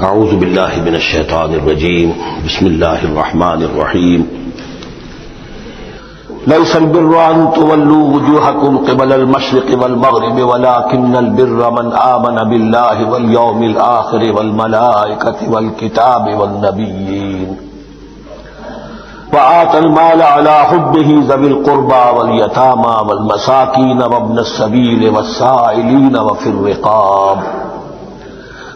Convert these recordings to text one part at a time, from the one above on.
اعوذ باللہ من الشیطان الرجیم بسم اللہ الرحمن الرحیم لیس البر ان تولوا وجوہکم قبل المشرق والمغرب ولکن البر من آمن باللہ والیوم الآخر والملائکۃ والکتاب والنبیین وآتى المال على حبه ذوي القربى واليتامى والمساكين وابن السبيل والسائلين وفي الرقاب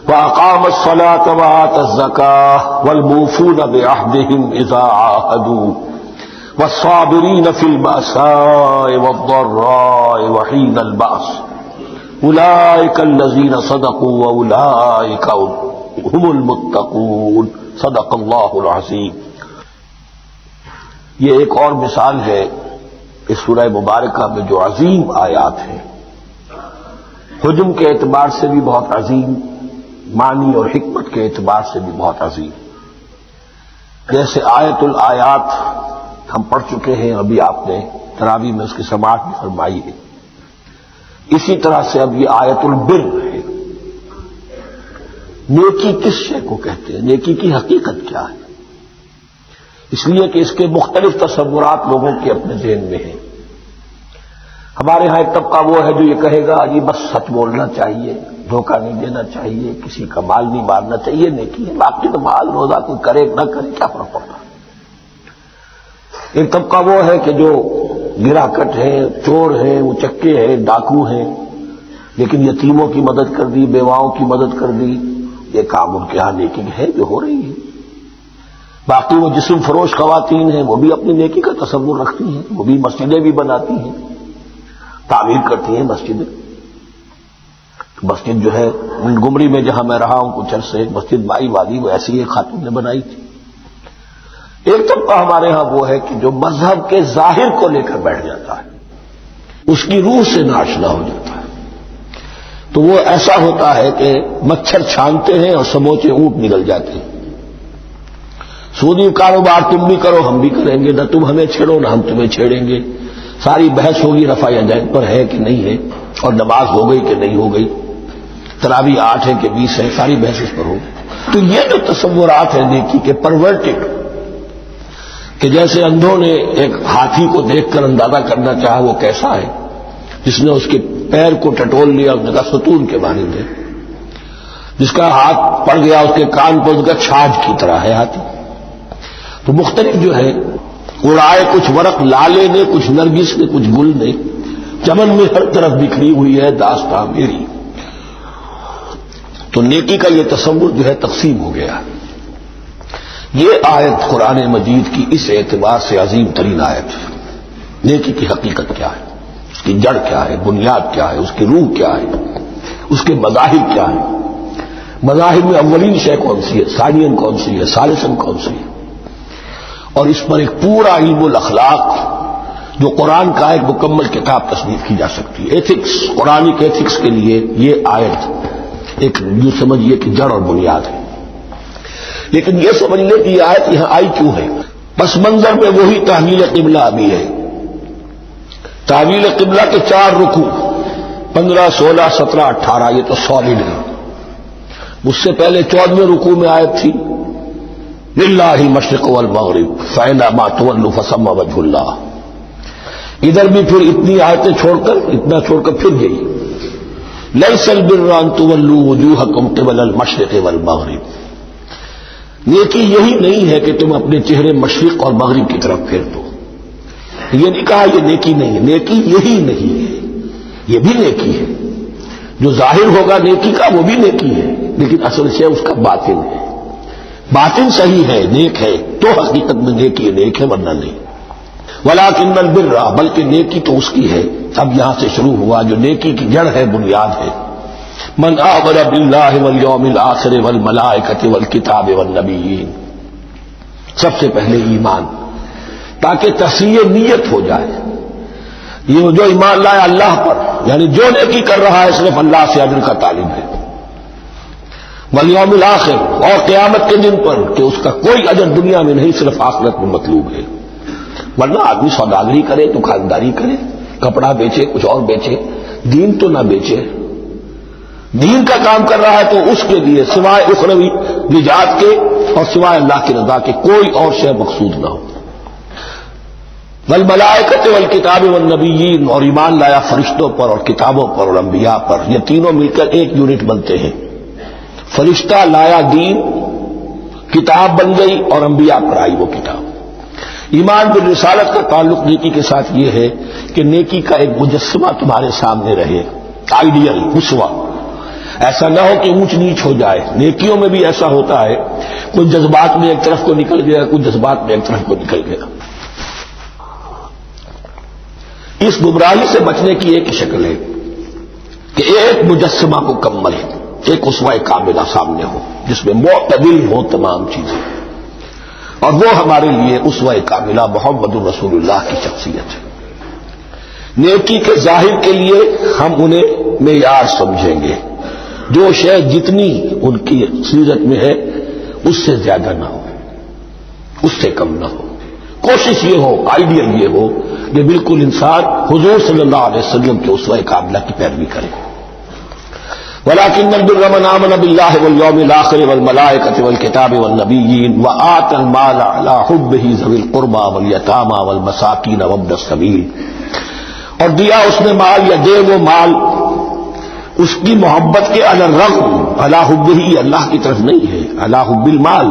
وأقام الصلاة وآتى الزكاة والموفون بعهدهم إذا عاهدوا والصابرين في البأساء والضراء وحين البأس أولئك الذين صدقوا وأولئك هم المتقون صدق الله العظيم۔ یہ ایک اور مثال ہے اس سورہ مبارکہ میں جو عظیم آیات ہیں، حجم کے اعتبار سے بھی بہت عظیم، معنی اور حکمت کے اعتبار سے بھی بہت عظیم۔ جیسے آیت الآیات ہم پڑھ چکے ہیں، ابھی آپ نے تراویح میں اس کی سماعت بھی فرمائی ہے، اسی طرح سے اب یہ آیت البر ہے۔ نیکی کس شے کو کہتے ہیں، نیکی کی حقیقت کیا ہے؟ اس لیے کہ اس کے مختلف تصورات لوگوں کے اپنے ذہن میں ہیں۔ ہمارے ہاں ایک طبقہ وہ ہے جو یہ کہے گا جی بس سچ بولنا چاہیے، دھوکہ نہیں دینا چاہیے، کسی کا مال نہیں مارنا چاہیے، نیکی ہے، باقی تو مال روزہ کوئی کرے نہ کرے کیا فرق پڑتا۔ ایک طبقہ وہ ہے کہ جو گراکٹ ہیں، چور ہیں، وہ چکے ہیں، ڈاکو ہیں، لیکن یتیموں کی مدد کر دی، بیواؤں کی مدد کر دی، یہ کام ان کے ہاں نیکی ہے جو ہو رہی ہے۔ باقی وہ جسم فروش خواتین ہیں، وہ بھی اپنی نیکی کا تصور رکھتی ہیں، وہ بھی مسجدیں بھی بناتی ہیں، تعمیر کرتی ہیں مسجدیں۔ مسجد جو ہے گمری میں جہاں میں رہا ہوں کچھ عرصے، مسجد مائی والی، وہ ایسی ایک خاتون نے بنائی تھی۔ ایک طبقہ ہمارے ہاں وہ ہے کہ جو مذہب کے ظاہر کو لے کر بیٹھ جاتا ہے، اس کی روح سے ناشنا ہو جاتا ہے، تو وہ ایسا ہوتا ہے کہ مچھر چھانتے ہیں اور سموچے اونٹ نکل جاتے ہیں۔ سودی کاروبار تم بھی کرو ہم بھی کریں گے، نہ تم ہمیں چھیڑو نہ ہم تمہیں چھیڑیں گے، ساری بحث ہوگی رفع یدین پر ہے کہ نہیں ہے، اور نماز ہو گئی کہ نہیں ہو گئی، تراویح 8 ہے کہ 20 ہے، ساری بحث اس پر ہوگی۔ تو یہ جو تصورات ہیں نیکی کے پرورٹڈ، کہ جیسے اندھوں نے ایک ہاتھی کو دیکھ کر اندازہ کرنا چاہا وہ کیسا ہے، جس نے اس کے پیر کو ٹٹول لیا، اس نے کہا ستون کے معنی میں، جس کا ہاتھ پڑ گیا اس کے کان پر، اس کا چھاج کی طرح ہے ہاتھی۔ تو مختلف جو ہے اڑائے کچھ ورق لالے نے، کچھ نرگس نے، کچھ گل نے، چمن میں ہر طرف بکھری ہوئی ہے داستاں میری۔ تو نیکی کا یہ تصور جو ہے تقسیم ہو گیا۔ یہ آیت قرآن مجید کی اس اعتبار سے عظیم ترین آیت ہے۔ نیکی کی حقیقت کیا ہے، اس کی جڑ کیا ہے، بنیاد کیا ہے، اس کی روح کیا ہے، اس کے مظاہر کیا ہے، مظاہر میں اولین شے کون سی ہے، ثانین کون سی ہے، ثالثاً کون سی ہے، اور اس پر ایک پورا علم الاخلاق جو قرآن کا ایک مکمل کتاب تصنیف کی جا سکتی ہے۔ ایتھکس، قرآنک ایتھکس کے لیے یہ آیت ایک یوں سمجھیے کہ جڑ اور بنیاد ہے۔ لیکن یہ سمجھ لیں کہ یہ آیت یہاں آئی کیوں ہے۔ پس منظر میں وہی تحویل قبلہ بھی ہے۔ تحویل قبلہ کے 4 رکوع 15، 16، 17، 18 یہ تو سالڈ ہے۔ اس سے پہلے 14ویں رکوع میں آیت تھی للہ المشرق والمغرب فأینما تولوا فثم وجہ اللہ۔ ادھر بھی پھر اتنی آیتیں چھوڑ کر، اتنا چھوڑ کر پھر گئی لیس البر ان تولوا وجوہکم قبل المشرق والمغرب۔ نیکی یہی نہیں ہے کہ تم اپنے چہرے مشرق اور مغرب کی طرف پھیر دو۔ یہ نہیں کہا یہ نیکی نہیں ہے، نیکی یہی نہیں ہے، یہ بھی نیکی ہے۔ جو ظاہر ہوگا نیکی کا وہ بھی نیکی ہے، لیکن اصل سے اس کا باطن ہے۔ باطن صحیح ہے، نیک ہے، تو حقیقت میں نیکی نیک ہے، ورنہ نہیں۔ ولیکن البر، بلکہ نیکی تو اس کی ہے، اب یہاں سے شروع ہوا جو نیکی کی جڑ ہے، بنیاد ہے۔ من آمن باللہ والیوم الآخر والملائکۃ والکتاب والنبیین، سب سے پہلے ایمان، تاکہ تصحیح نیت ہو جائے۔ یہ جو ایمان لائے اللہ پر، یعنی جو نیکی کر رہا ہے صرف اللہ سے اجر کا طالب ہے، والیوم الآخر، اور قیامت کے دن پر کہ اس کا کوئی اجر دنیا میں نہیں، صرف آخرت میں مطلوب ہے۔ ورنہ آدمی سوداگری کرے، دکانداری کرے، کپڑا بیچے، کچھ اور بیچے، دین تو نہ بیچے۔ دین کا کام کر رہا ہے تو اس کے لیے سوائے اخروی نجات کے اور سوائے اللہ کی رضا کے کوئی اور شے مقصود نہ ہو. والملائکۃ والکتاب والنبیین، اور ایمان لایا فرشتوں پر اور کتابوں پر اور انبیاء پر. یہ تینوں مل کر ایک یونٹ بنتے ہیں. فرشتہ لایا دین، کتاب بن گئی اور انبیاء پر آئی وہ کتاب. ایمان بالرسالت کا تعلق نیکی کے ساتھ یہ ہے کہ نیکی کا ایک مجسمہ تمہارے سامنے رہے، آئیڈیل، اسوہ. ایسا نہ ہو کہ اونچ نیچ ہو جائے. نیکیوں میں بھی ایسا ہوتا ہے، کوئی جذبات میں ایک طرف کو نکل گیا، کوئی جذبات میں ایک طرف کو نکل گیا. اس گمراہی سے بچنے کی ایک شکل ہے کہ ایک مجسمہ مکمل، ایک اسوہ کاملہ سامنے ہو جس میں معتدل ہو تمام چیزیں، اور وہ ہمارے لیے اسوہ کاملہ محمد رسول اللہ کی شخصیت ہے. نیکی کے ظاہر کے لیے ہم انہیں معیار سمجھیں گے. جو شے جتنی ان کی سیرت میں ہے اس سے زیادہ نہ ہو، اس سے کم نہ ہو. کوشش یہ ہو، آئیڈیل یہ ہو کہ بالکل انسان حضور صلی اللہ علیہ وسلم کے اسوہ کاملہ کی پیروی کرے. وَلَٰكِنَّ الْبِرَّ مَنْ آمَنَ بِاللَّهِ وَالْيَوْمِ الْآخِرِ وَالْمَلَائِكَةِ وَالْكِتَابِ وَالنَّبِيِّينَ وَآتَى الْمَالَ عَلَىٰ حُبِّهِ ذَوِي الْقُرْبَىٰ وَالْيَتَامَىٰ وَالْمَسَاكِينَ وَابْنَ السَّبِيلِ، اور دیا اس نے مال یا دے وہ مال اس کی محبت کے علی الرغم، علی حبہ اللہ کی طرف نہیں ہے، علی حب المال،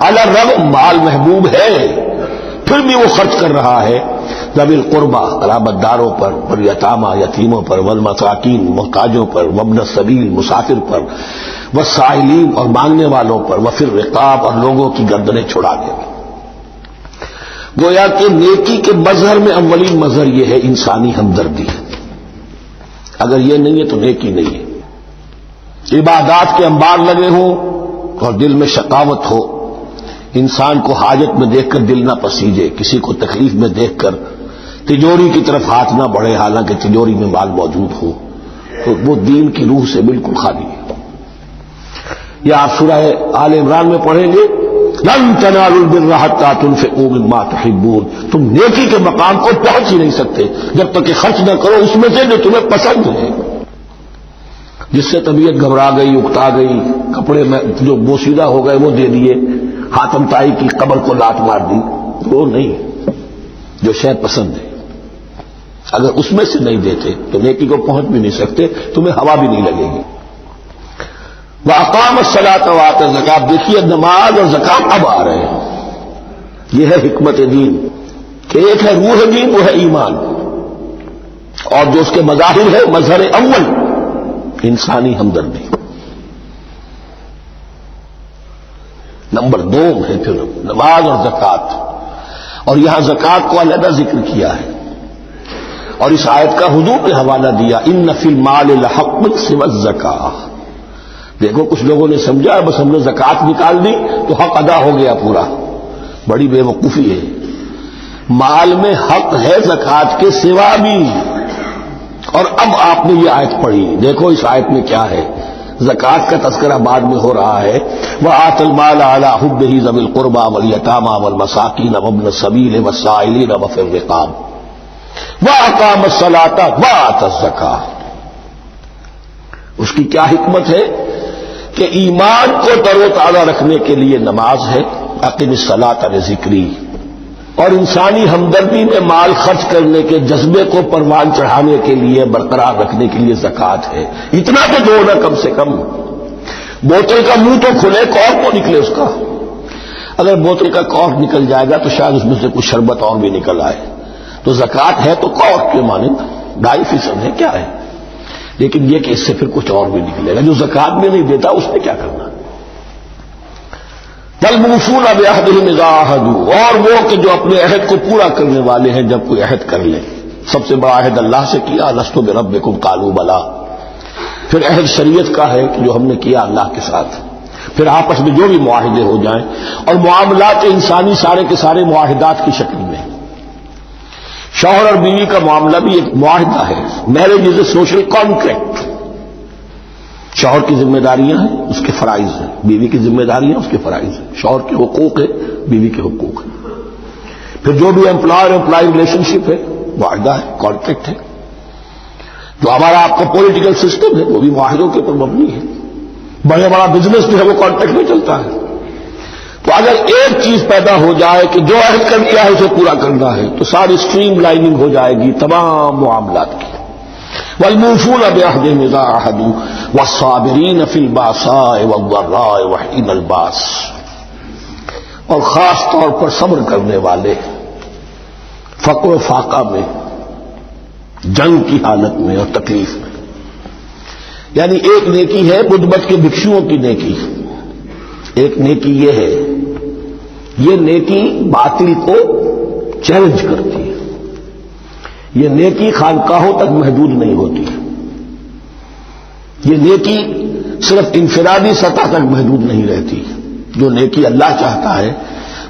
علی الرغم مال محبوب ہے پھر بھی وہ خرچ کر رہا ہے. ذوی القربیٰ قرابت داروں پر، والیتامى یتیموں پر، والمساکین محتاجوں پر، وابن السبیل مسافر پر، والسائلین اور مانگنے والوں پر، وفی الرقاب اور لوگوں کی گردنیں چھڑانے پر. گویا کہ نیکی کے مظہر میں اولین مظہر یہ ہے انسانی ہمدردی. اگر یہ نہیں ہے تو نیکی نہیں ہے. عبادات کے انبار لگے ہوں اور دل میں شقاوت ہو، انسان کو حاجت میں دیکھ کر دل نہ پسیجے، کسی کو تکلیف میں دیکھ کر تجوری کی طرف ہاتھ نہ بڑھے حالانکہ تجوری میں مال موجود ہو، تو وہ دین کی روح سے بالکل خالی ہے. یہ آپ سورہ آل عمران میں پڑھیں گے، لن تنالوا البر حتى تنفقوا مما تحبون، تم نیکی کے مقام کو پہنچ ہی نہیں سکتے جب تک کہ خرچ نہ کرو اس میں سے جو تمہیں پسند ہے. جس سے طبیعت گھبرا گئی، اکتا گئی، کپڑے میں جو بوسیدہ ہو گئے وہ دے دیے، حاتم طائی کی قبر کو لات مار دی، وہ نہیں. جو شے پسند ہے اگر اس میں سے نہیں دیتے تو نیکی کو پہنچ بھی نہیں سکتے، تمہیں ہوا بھی نہیں لگے گی. وَأَقَامَ الصَّلَاةَ وَآتَى الزَّكَاةَ، دیکھیے نماز اور زکات اب آ رہے ہیں. یہ ہے حکمت دین کہ ایک ہے روح دین، وہ ہے ایمان، اور جو اس کے مظاہر ہے مظہر اول انسانی ہمدردی. نمبر 2 ہے پھر نماز اور زکات، اور یہاں زکات کو علیحدہ ذکر کیا ہے اور اس آیت کا حضور نے حوالہ دیا، ان فی المال لحق سوى الزکاۃ. دیکھو کچھ لوگوں نے سمجھا بس ہم نے زکات نکال دی تو حق ادا ہو گیا پورا. بڑی بے وقوفی ہے. مال میں حق ہے زکات کے سوا بھی. اور اب آپ نے یہ آیت پڑھی، دیکھو اس آیت میں کیا ہے. زکات کا تذکرہ بعد میں ہو رہا ہے، وآتى المال على حبه ذوي القربى واليتامى والمساكين وابن السبيل والسائلين وفي الرقاب وأقام الصلاة وآتى الزكاة. اس کی کیا حکمت ہے کہ ایمان کو تر و تازہ رکھنے کے لیے نماز ہے، اقم الصلاة لذکری، اور انسانی ہمدردی میں مال خرچ کرنے کے جذبے کو پروان چڑھانے کے لیے برقرار رکھنے کے لیے زکات ہے. اتنا تو دو نا کم سے کم. بوتل کا منہ تو کھلے، کارک تو نکلے اس کا. اگر بوتل کا کارک نکل جائے گا تو شاید اس میں سے کچھ شربت اور بھی نکل آئے. تو زکات ہے تو کارک کے مانند 2.5% ہے، کیا ہے، لیکن یہ کہ اس سے پھر کچھ اور بھی نکلے گا. جو زکات میں نہیں دیتا اس نے کیا کرنا. والموفون بعہدہم اذا عاہدوا، اور وہ کہ جو اپنے عہد کو پورا کرنے والے ہیں جب کوئی عہد کر لے. سب سے بڑا عہد اللہ سے کیا، لست بربکم قالوا بلی. پھر عہد شریعت کا ہے کہ جو ہم نے کیا اللہ کے ساتھ. پھر آپس میں جو بھی معاہدے ہو جائیں، اور معاملات انسانی سارے کے سارے معاہدات کی شکل میں. شوہر اور بیوی کا معاملہ بھی ایک معاہدہ ہے. Marriage is a social contract. شوہر کی ذمہ داریاں ہیں، اس کے فرائض ہیں، بیوی کی ذمہ داریاں اس کے فرائض ہیں. شوہر کے حقوق ہے، بیوی کے حقوق ہیں. پھر جو بھی امپلائر امپلائی ریلیشن شپ ہے معاہدہ ہے، کانٹریکٹ ہے. جو ہمارا آپ کا پولیٹیکل سسٹم ہے وہ بھی معاہدوں کے اوپر مبنی ہے. بڑے بڑا بزنس جو ہے وہ کانٹیکٹ میں چلتا ہے. تو اگر ایک چیز پیدا ہو جائے کہ جو عہد کر دیا ہے اسے پورا کرنا ہے تو ساری اسٹریم لائننگ ہو جائے گی تمام معاملات کی. والموفون بعہدہم اذا عاہدوا والصابرین فی الباساء والضراء وحین الباس، اور خاص طور پر صبر کرنے والے فقر و فاقہ میں، جنگ کی حالت میں اور تکلیف میں. یعنی ایک نیکی ہے بدھ مت کے بھکشوؤں کی نیکی، ایک نیکی یہ ہے، یہ نیکی باطل کو چیلنج کرتی ہے. یہ نیکی خانقاہوں تک محدود نہیں ہوتی، یہ نیکی صرف انفرادی سطح تک محدود نہیں رہتی. جو نیکی اللہ چاہتا ہے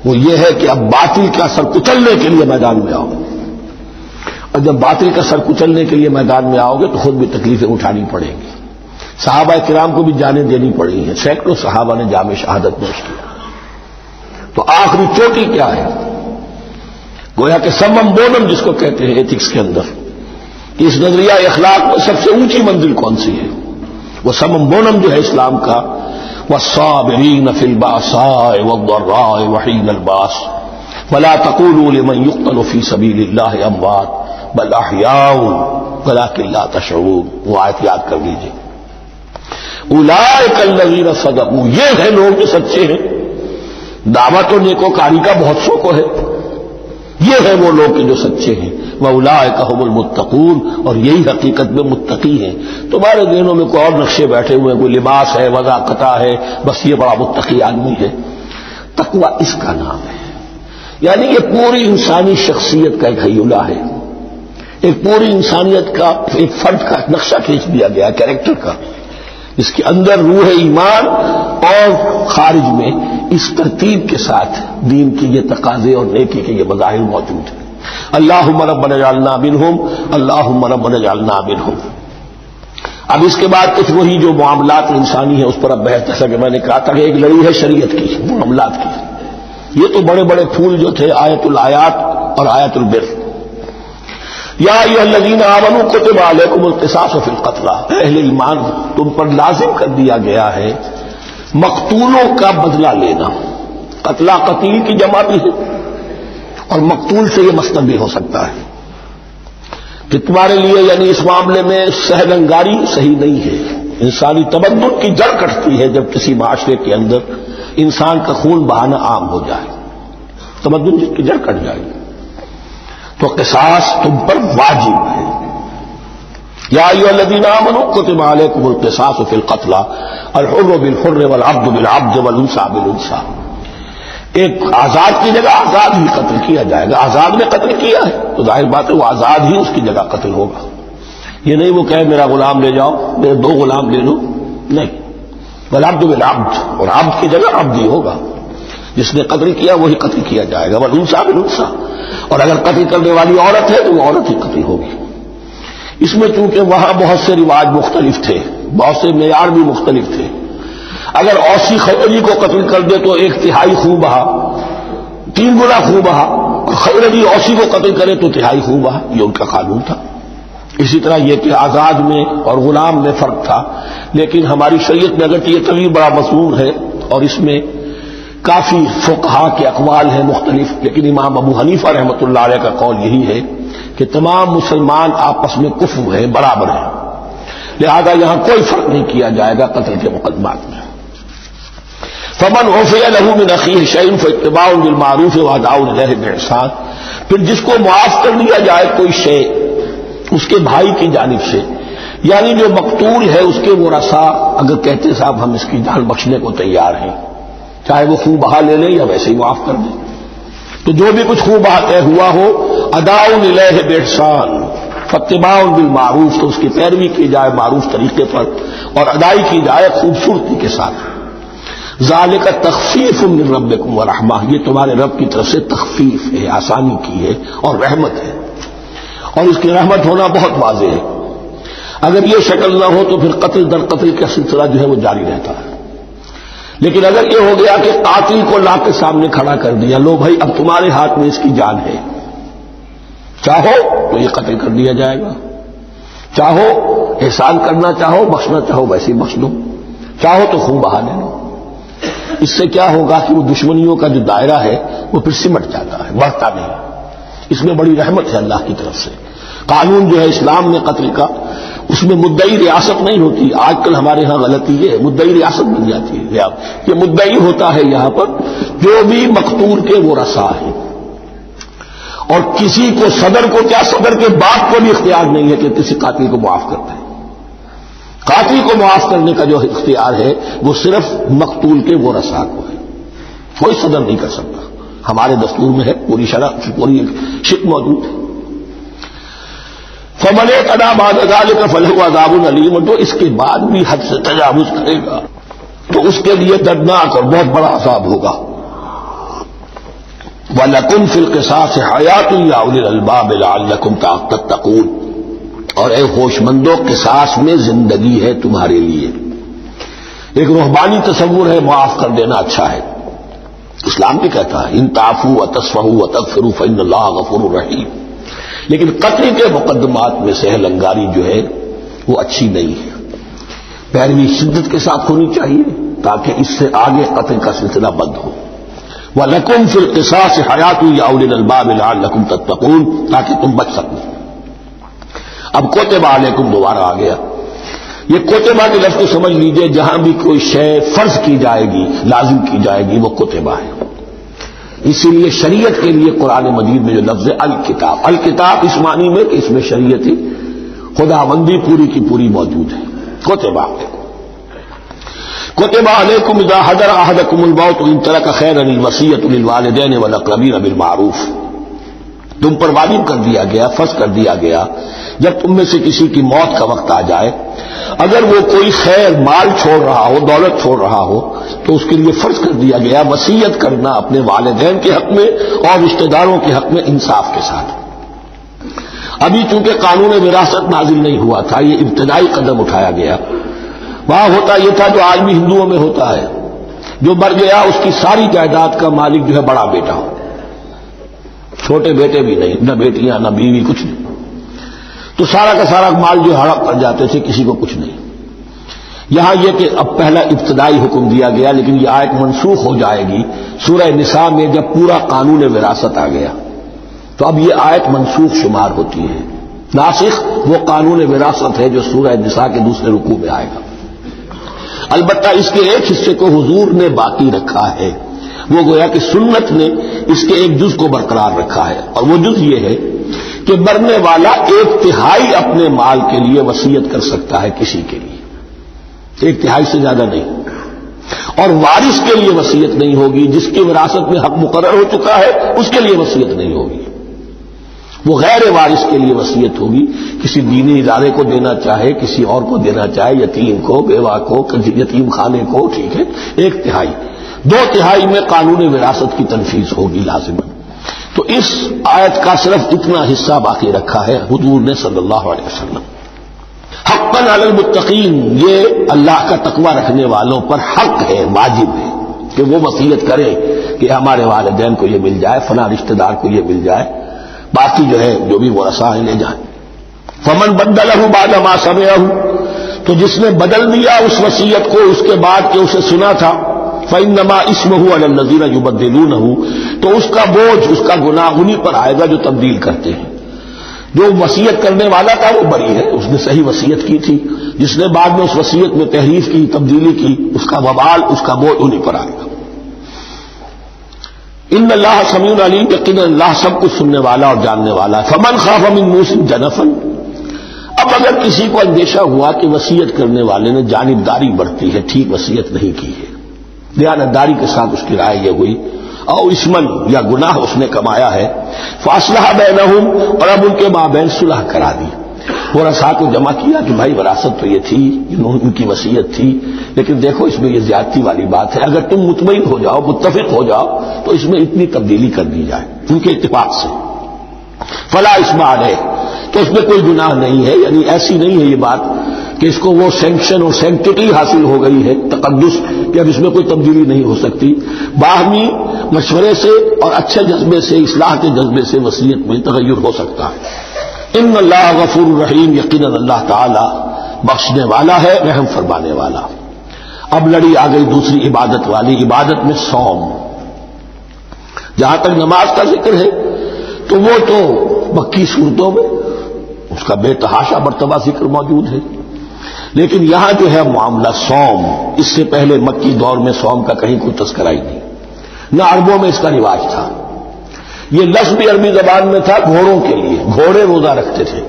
وہ یہ ہے کہ اب باطل کا سر کچلنے کے لیے میدان میں آؤ، اور جب باطل کا سر کچلنے کے لیے میدان میں آؤ گے تو خود بھی تکلیفیں اٹھانی پڑیں گی. صحابہ کرام کو بھی جانیں دینی پڑی ہیں، سینکڑوں صحابہ نے جام شہادت نوش کیا. تو آخری چوٹی کیا ہے؟ گویا کہ سمم بونم جس کو کہتے ہیں ایتھکس کے اندر، کہ اس نظریہ اخلاق میں سب سے اونچی منزل کون سی ہے؟ وہ سمم بونم جو ہے اسلام کا، والصابرین فی الباساء والضراء وحین الباس ولا تقولوا لمن يقتل فی سبیل اللہ اموات بل احیاء ولکن لا تشعرون. وہ آیت یاد کر لیجیے. اولئک الذین صدقوا، یہ ہیں لوگ جو سچے ہیں. دعوت و نیکوکاری کا بہت شوق ہے. یہ ہیں وہ لوگ جو سچے ہیں. وَأُولَٰئِكَ هُمُ الْمُتَّقُونَ، اور یہی حقیقت میں متقی ہیں. تمہارے ذہنوں میں کوئی اور نقشے بیٹھے ہوئے ہیں، کوئی لباس ہے، وضاقتہ ہے، بس یہ بڑا متقی آدمی ہے. تقویٰ اس کا نام ہے. یعنی یہ پوری انسانی شخصیت کا ایک حیولہ ہے، ایک پوری انسانیت کا ایک فرد کا نقشہ کھینچ دیا گیا کیریکٹر کا، اس کے اندر روح ایمان اور خارج میں اس ترتیب کے ساتھ دین کی یہ تقاضے اور نیکی کے یہ مظاہر موجود ہیں. اللہم ربنا اجعلنا منہم، اللہم ربنا اجعلنا منہم. اب اس کے بعد کچھ وہی جو معاملات انسانی ہیں اس پر اب بحث، جیسا کہ میں نے کہا تھا کہ ایک لڑی ہے شریعت کی معاملات کی. یہ تو بڑے بڑے پھول جو تھے آیت الآیات اور آیت البر. یا ایھا الذین آمنوا کتب علیکم القصاص فی القتلی، اہل ایمان تم پر لازم کر دیا گیا ہے مقتولوں کا بدلہ لینا. قتلہ قتیل کی جمع بھی ہے، اور مقتول سے یہ مصدر بھی ہو سکتا ہے کہ تمہارے لیے، یعنی اس معاملے میں سہل انگاری صحیح نہیں ہے. انسانی تمدن کی جڑ کٹتی ہے جب کسی معاشرے کے اندر انسان کا خون بہانا عام ہو جائے، تمدن جس کی جڑ کٹ جائے. تو قصاص تم پر واجب ہے. یا ایھا الذین آمنوا کتب علیکم القصاص فی القتلی الحر بالحر والعبد بالعبد والانثى بالانثى. ایک آزاد کی جگہ آزاد ہی قتل کیا جائے گا. آزاد نے قتل کیا ہے تو ظاہر بات ہے وہ آزاد ہی اس کی جگہ قتل ہوگا. یہ نہیں وہ کہے میرا غلام لے جاؤ، میرے دو غلام لے لو، نہیں. والعبد بالعبد، اور عبد کی جگہ عبد ہی ہوگا. جس نے قتل کیا وہی قتل کیا جائے گا. والانثى بالانثى، اور اگر قتل کرنے والی عورت ہے تو وہ عورت ہی قتل ہوگی. اس میں چونکہ وہاں بہت سے رواج مختلف تھے، بہت سے معیار بھی مختلف تھے. اگر اوسی خیرجی کو قتل کر دے تو 1/3 خون بہا، 3 گنا خون بہا. خیرجی اوسی کو قتل کرے تو 1/3 خون بہا. یہ ان کا قانون تھا. اسی طرح یہ کہ آزاد میں اور غلام میں فرق تھا. لیکن ہماری شریعت میں اگرچہ یہ طویل بڑا مضمون ہے اور اس میں کافی فقہا کے اقوال ہیں مختلف، لیکن امام ابو حنیفہ رحمۃ اللہ علیہ کا قول یہی ہے کہ تمام مسلمان آپس میں کفو ہیں، برابر ہیں. لہذا یہاں کوئی فرق نہیں کیا جائے گا قتل کے مقدمات میں. فمن عفی لہ من اخیہ شیء فاتباع بالمعروف واداء الیہ باحسان، پھر جس کو معاف کر دیا جائے کوئی شے اس کے بھائی کی جانب سے، یعنی جو مقتول ہے اس کے ورثاء اگر کہتے صاحب ہم اس کی جان بخشنے کو تیار ہیں، چاہے وہ خون بہا لے لیں یا ویسے ہی معاف کر دیں، تو جو بھی کچھ خون بہا طے ہوا ہو اداء الیہ باحسان فاتباع بالمعروف، تو اس کی پیروی کی جائے معروف طریقے پر اور ادائی کی جائے خوبصورتی کے ساتھ. ذالک تخفیف من ربکم ورحمہ، یہ تمہارے رب کی طرف سے تخفیف ہے، آسانی کی ہے اور رحمت ہے. اور اس کی رحمت ہونا بہت واضح ہے. اگر یہ شکل نہ ہو تو پھر قتل در قتل کا سلسلہ جو ہے وہ جاری رہتا ہے. لیکن اگر یہ ہو گیا کہ قاتل کو لا کے سامنے کھڑا کر دیا، لو بھائی اب تمہارے ہاتھ میں اس کی جان ہے، چاہو تو یہ قتل کر دیا جائے گا، چاہو احسان کرنا چاہو بخشنا چاہو ویسے ہی بخش دو. چاہو تو خون بہا لے لو. اس سے کیا ہوگا کہ وہ دشمنیوں کا جو دائرہ ہے وہ پھر سمٹ جاتا ہے، بڑھتا نہیں. اس میں بڑی رحمت ہے اللہ کی طرف سے. قانون جو ہے اسلام نے قتل کا، اس میں مدعی ریاست نہیں ہوتی. آج کل ہمارے ہاں غلطی یہ ہے، مدعی ریاست بن جاتی ہے. یہ مدعی ہوتا ہے یہاں پر جو بھی مقتول کے وہ رسا ہے، اور کسی کو صدر کو کیا صدر کے باپ کو بھی اختیار نہیں ہے کہ کسی قاتل کو معاف کر دے. قاتل کو معاف کرنے کا جو اختیار ہے وہ صرف مقتول کے وہ رسا کو ہے، کوئی صدر نہیں کر سکتا. ہمارے دستور میں ہے، پوری شرح پوری شک موجود ہے. فمن اعتدى بعد ذلك فله عذاب علیم، اور جو اس کے بعد بھی حد سے تجاوز کرے گا تو اس کے لیے دردناک اور بہت بڑا عذاب ہوگا. وَلَكُمْ فِي الْقِصَاصِ حَيَاةٌ يَا أُولِي الْأَلْبَابِ لَعَلَّكُمْ تَتَّقُونَ، اور اے ہوش مندو قصاص میں زندگی ہے تمہارے لیے. ایک روحانی تصور ہے معاف کر دینا اچھا ہے. اسلام بھی کہتا ہے ان تعفوا وتصفحوا وتغفروا فإن اللہ غفور رحیم. لیکن قتل کے مقدمات میں سے لنگاری جو ہے وہ اچھی نہیں ہے. پیروی شدت کے ساتھ ہونی چاہیے تاکہ اس سے آگے قتل کا سلسلہ بند ہو. وَلَكُمْ فِي الْقِصَاصِ حَيَاةٌ يَا أُولِي الْأَلْبَابِ لَعَلَّكُمْ تَتَّقُونَ، تاکہ تم بچ سکو. اب کوتبہ علیکم دوبارہ آ گیا. یہ کوتبہ کے لفظ کو سمجھ لیجئے، جہاں بھی کوئی شے فرض کی جائے گی، لازم کی جائے گی، وہ کوتبہ ہے. اسی لیے شریعت کے لیے قرآن مجید میں جو لفظ ہے الکتاب، الکتاب اس معنی میں کہ اس میں شریعت خداوندی پوری کی پوری موجود ہے. کوتبہ كتب عليكم اذا حضر احدكم الموت ان ترك خيرا الوصية للوالدين والاقربين بالمعروف، تم پر واجب کر دیا گیا، فرض کر دیا گیا جب تم میں سے کسی کی موت کا وقت آ جائے، اگر وہ کوئی خیر مال چھوڑ رہا ہو، دولت چھوڑ رہا ہو، تو اس کے لیے فرض کر دیا گیا وصیت کرنا اپنے والدین کے حق میں اور رشتہ داروں کے حق میں انصاف کے ساتھ. ابھی چونکہ قانون وراثت نازل نہیں ہوا تھا، یہ ابتدائی قدم اٹھایا گیا. وہاں ہوتا یہ تھا جو آج بھی ہندوؤں میں ہوتا ہے، جو مر گیا اس کی ساری جائیداد کا مالک جو ہے بڑا بیٹا ہو، چھوٹے بیٹے بھی نہیں، نہ بیٹیاں نہ بیوی، کچھ نہیں. تو سارا کا سارا مال جو ہڑپ کر جاتے تھے، کسی کو کچھ نہیں. یہاں یہ کہ اب پہلا ابتدائی حکم دیا گیا، لیکن یہ آیت منسوخ ہو جائے گی سورہ نساء میں جب پورا قانون وراثت آ گیا، تو اب یہ آیت منسوخ شمار ہوتی ہے. ناسخ وہ قانون وراثت ہے جو سورہ نساء کے دوسرے رکوع میں آئے گا. البتہ اس کے ایک حصے کو حضور نے باقی رکھا ہے، وہ گویا کہ سنت نے اس کے ایک جز کو برقرار رکھا ہے، اور وہ جز یہ ہے کہ مرنے والا 1/3 اپنے مال کے لیے وصیت کر سکتا ہے کسی کے لیے، 1/3 سے زیادہ نہیں. اور وارث کے لیے وصیت نہیں ہوگی، جس کی وراثت میں حق مقرر ہو چکا ہے اس کے لیے وصیت نہیں ہوگی. وہ غیر وارث کے لیے وصیت ہوگی، کسی دینی ادارے کو دینا چاہے، کسی اور کو دینا چاہے، یتیم کو، بیوہ کو، یتیم خانے کو، ٹھیک ہے. 1/3، 2/3 میں قانون وراثت کی تنفیذ ہوگی لازم. تو اس آیت کا صرف اتنا حصہ باقی رکھا ہے حضور نے صلی اللہ علیہ وسلم. حقاً علی المتقین، یہ اللہ کا تقوی رکھنے والوں پر حق ہے، واجب ہے کہ وہ وصیت کرے کہ ہمارے والدین کو یہ مل جائے، فلاں رشتہ دار کو یہ مل جائے، باقی جو ہے جو بھی وہ رسائیں لے جائیں. فمن بدلہ بعد ما سمعہ، تو جس نے بدل دیا اس وصیت کو اس کے بعد کہ اسے سنا تھا، فإنما اسمہ علی الذین یبدلونہ، تو اس کا بوجھ، اس کا گناہ انہی پر آئے گا جو تبدیل کرتے ہیں. جو وصیت کرنے والا تھا وہ بری ہے، اس نے صحیح وصیت کی تھی. جس نے بعد میں اس وصیت میں تحریف کی، تبدیلی کی، اس کا وبال، اس کا بوجھ انہی پر آئے گا. ان اللہ سمیع علیم، یقینا اللہ سب کچھ سننے والا اور جاننے والا ہے. فمن خاف من موص جنفا، اب اگر کسی کو اندیشہ ہوا کہ وصیت کرنے والے نے جانبداری برتی ہے، ٹھیک وصیت نہیں کی ہے، دیانتداری کے ساتھ اس کی رائے یہ ہوئی، اور اسمن یا گناہ اس نے کمایا ہے، فاصلح بینہم، اور اب ان کے مابین صلح کرا دی. وہ رسا کو جمع کیا کہ بھائی وراثت تو یہ تھی، ان کی وصیت تھی، لیکن دیکھو اس میں یہ زیادتی والی بات ہے، اگر تم مطمئن ہو جاؤ، متفق ہو جاؤ تو اس میں اتنی تبدیلی کر دی جائے ان کے اتفاق سے. فلا اثم علیہ، تو اس میں کوئی گناہ نہیں ہے. یعنی ایسی نہیں ہے یہ بات کہ اس کو وہ سینکشن اور سینکٹیٹی حاصل ہو گئی ہے، تقدس، کہ اب اس میں کوئی تبدیلی نہیں ہو سکتی. باہمی مشورے سے اور اچھے جذبے سے، اصلاح کے جذبے سے وصیت میں تغیر ہو سکتا ہے. ان اللہ غفور الرحیم، یقیناً اللہ تعالی بخشنے والا ہے، رحم فرمانے والا. اب لڑی آ گئی دوسری عبادت والی، عبادت میں صوم۔ جہاں تک نماز کا ذکر ہے تو وہ تو مکی صورتوں میں اس کا بے تحاشا مرتبہ ذکر موجود ہے، لیکن یہاں جو ہے معاملہ صوم، اس سے پہلے مکی دور میں صوم کا کہیں کوئی تذکرہ ہی نہیں، نہ عربوں میں اس کا رواج تھا۔ یہ لفظ بھی عربی زبان میں تھا گھوڑوں کے لیے، گھوڑے روزہ رکھتے تھے،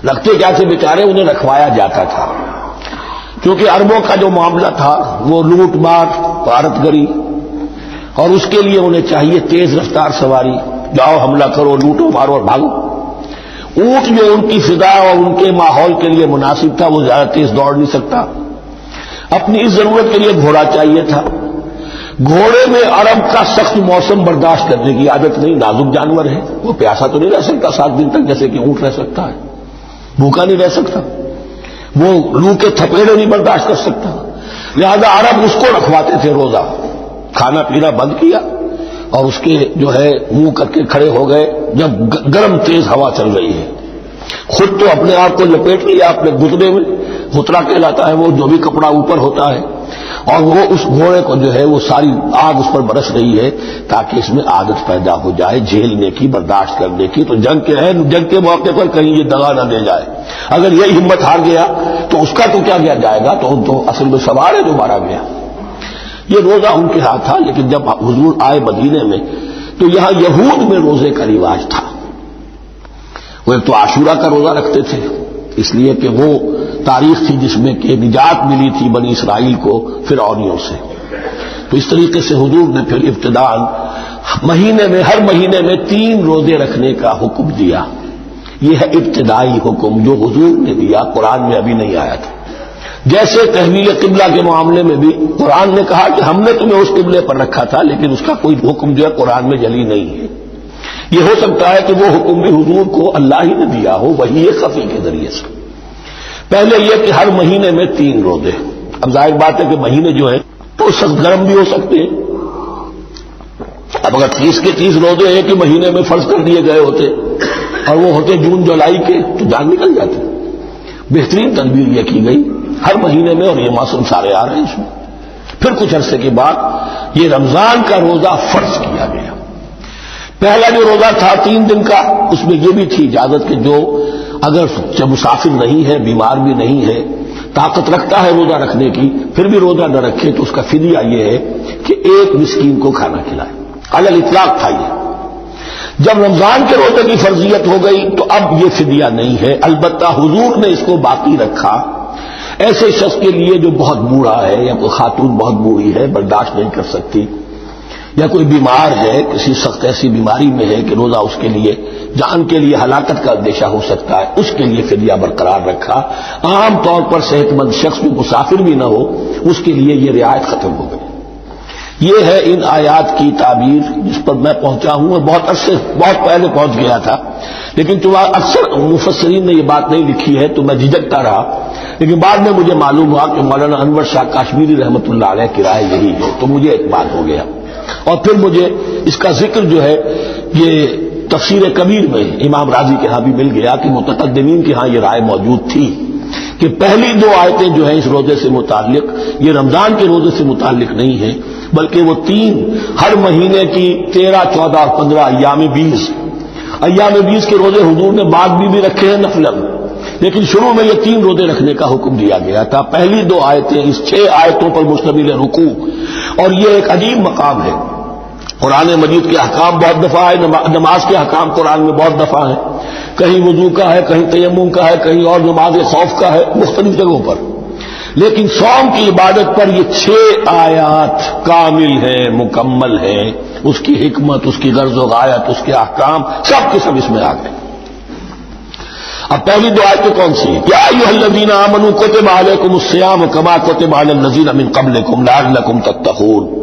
رکھتے کیا تھے بیچارے، انہیں رکھوایا جاتا تھا، کیونکہ عربوں کا جو معاملہ تھا وہ لوٹ مار، غارت گری، اور اس کے لیے انہیں چاہیے تیز رفتار سواری، جاؤ حملہ کرو، لوٹو مارو اور بھاگو۔ اونٹ جو ان کی فضا اور ان کے ماحول کے لیے مناسب تھا، وہ زیادہ تیز دوڑ نہیں سکتا، اپنی اس ضرورت کے لیے گھوڑا چاہیے تھا۔ گھوڑے میں عرب کا سخت موسم برداشت کرنے کی عادت نہیں، نازک جانور ہے، وہ پیاسا تو نہیں رہ سکتا 7 دن تک جیسے کہ اونٹ رہ سکتا ہے، بھوکا نہیں رہ سکتا، وہ لو کے تھپیڑے نہیں برداشت کر سکتا، لہذا عرب اس کو رکھواتے تھے روزہ۔ کھانا پینا بند کیا اور اس کے جو ہے منہ کر کے کھڑے ہو گئے جب گرم تیز ہوا چل رہی ہے، خود تو اپنے آپ کو لپیٹ لیا اپنے گھٹنے میں، غترا کہلاتا ہے وہ جو بھی کپڑا اوپر ہوتا ہے، اور وہ اس گھوڑے کو جو ہے وہ ساری آگ اس پر برس رہی ہے تاکہ اس میں عادت پیدا ہو جائے جھیلنے کی، برداشت کرنے کی۔ تو جنگ کے موقع پر کہیں یہ دگا نہ دے جائے، اگر یہ ہمت ہار گیا تو اس کا تو کیا کیا جائے گا، تو اصل میں سوار ہے جو مارا گیا۔ یہ روزہ ان کے ہاتھ تھا، لیکن جب حضور آئے مدینے میں تو یہاں یہود میں روزے کا رواج تھا۔ وہ ایک تو عاشورہ کا روزہ رکھتے تھے، اس لیے کہ وہ تاریخ تھی جس میں کہ نجات ملی تھی بنی اسرائیل کو فرعونیوں سے، تو اس طریقے سے حضور نے پھر ابتداءً ہر مہینے میں 3 روزے رکھنے کا حکم دیا۔ یہ ہے ابتدائی حکم جو حضور نے دیا، قرآن میں ابھی نہیں آیا تھا۔ جیسے تحویل قبلہ کے معاملے میں بھی قرآن نے کہا کہ ہم نے تمہیں اس قبلے پر رکھا تھا، لیکن اس کا کوئی حکم جو ہے قرآن میں جلی نہیں ہے۔ یہ ہو سکتا ہے کہ وہ حکم بھی حضور کو اللہ ہی نے دیا ہو، وحی خفی کے ذریعے سے۔ پہلے یہ کہ ہر مہینے میں 3 روزے۔ اب ظاہر بات ہے کہ مہینے جو ہے تو سخت گرم بھی ہو سکتے ہیں، اب اگر 30 کے 30 روزے ایک ہی مہینے میں فرض کر دیے گئے ہوتے اور وہ ہوتے جون جولائی کے تو جان نکل جاتی۔ بہترین تدبیر یہ کی گئی ہر مہینے میں، اور یہ موسم سارے آ رہے ہیں اس میں۔ پھر کچھ عرصے کے بعد یہ رمضان کا روزہ فرض کیا گیا۔ پہلا جو روزہ تھا 3 دن کا، اس میں یہ بھی تھی اجازت کہ جو اگر جب مسافر نہیں ہے، بیمار بھی نہیں ہے، طاقت رکھتا ہے روزہ رکھنے کی، پھر بھی روزہ نہ رکھے تو اس کا فدیہ یہ ہے کہ 1 مسکین کو کھانا کھلائے۔ علی الاطلاق تھا یہ۔ جب رمضان کے روزے کی فرضیت ہو گئی تو اب یہ فدیہ نہیں ہے، البتہ حضور نے اس کو باقی رکھا ایسے شخص کے لیے جو بہت بوڑھا ہے، یا کوئی خاتون بہت بوڑھی ہے برداشت نہیں کر سکتی، یا کوئی بیمار ہے، کسی سخت ایسی بیماری میں ہے کہ روزہ اس کے لیے جان کے لیے ہلاکت کا اندیشہ ہو سکتا ہے، اس کے لیے فدیہ برقرار رکھا۔ عام طور پر صحت مند شخص بھی مسافر بھی نہ ہو، اس کے لیے یہ رعایت ختم ہو گئی۔ یہ ہے ان آیات کی تعبیر جس پر میں پہنچا ہوں، اور بہت پہلے پہنچ گیا تھا، لیکن اکثر مفسرین نے یہ بات نہیں لکھی ہے تو میں جھجکتا رہا، لیکن بعد میں مجھے معلوم ہوا کہ مولانا انور شاہ کاشمیری رحمۃ اللہ علیہ کی رائے یہی ہے، تو مجھے اعتماد ہو گیا۔ اور پھر مجھے اس کا ذکر جو ہے یہ تفسیر کبیر میں امام راضی کے ہاں بھی مل گیا کہ متقدمین کے ہاں یہ رائے موجود تھی کہ پہلی 2 آیتیں جو ہیں اس روزے سے متعلق، یہ رمضان کے روزے سے متعلق نہیں ہیں، بلکہ وہ 3 ہر مہینے کی 13، 14 اور 15 ایام 20 کے روزے حضور نے بعد بھی رکھے ہیں نفلاً، لیکن شروع میں یہ 3 روزے رکھنے کا حکم دیا گیا تھا۔ پہلی 2 آیتیں اس 6 آیتوں پر مشتمل ہے رکوع، اور یہ ایک عجیب مقام ہے۔ قرآن مجید کے احکام بہت دفعہ ہے، نماز کے احکام قرآن میں بہت دفعہ ہیں، کہیں وضو کا ہے، کہیں تیمم کا ہے، کہیں اور نماز خوف کا ہے، مختلف جگہوں پر، لیکن صوم کی عبادت پر یہ 6 آیات کامل ہیں، مکمل ہیں، اس کی حکمت، اس کی غرض و غایت، اس کے احکام سب کے سب اس میں آ گئے۔ اب پہلی 2 آیتیں کون سی ہیں؟ یا ایھا الذین آمنوا کتب علیکم الصیام کما کتب علی الذین من قبلکم لعلکم تتقون۔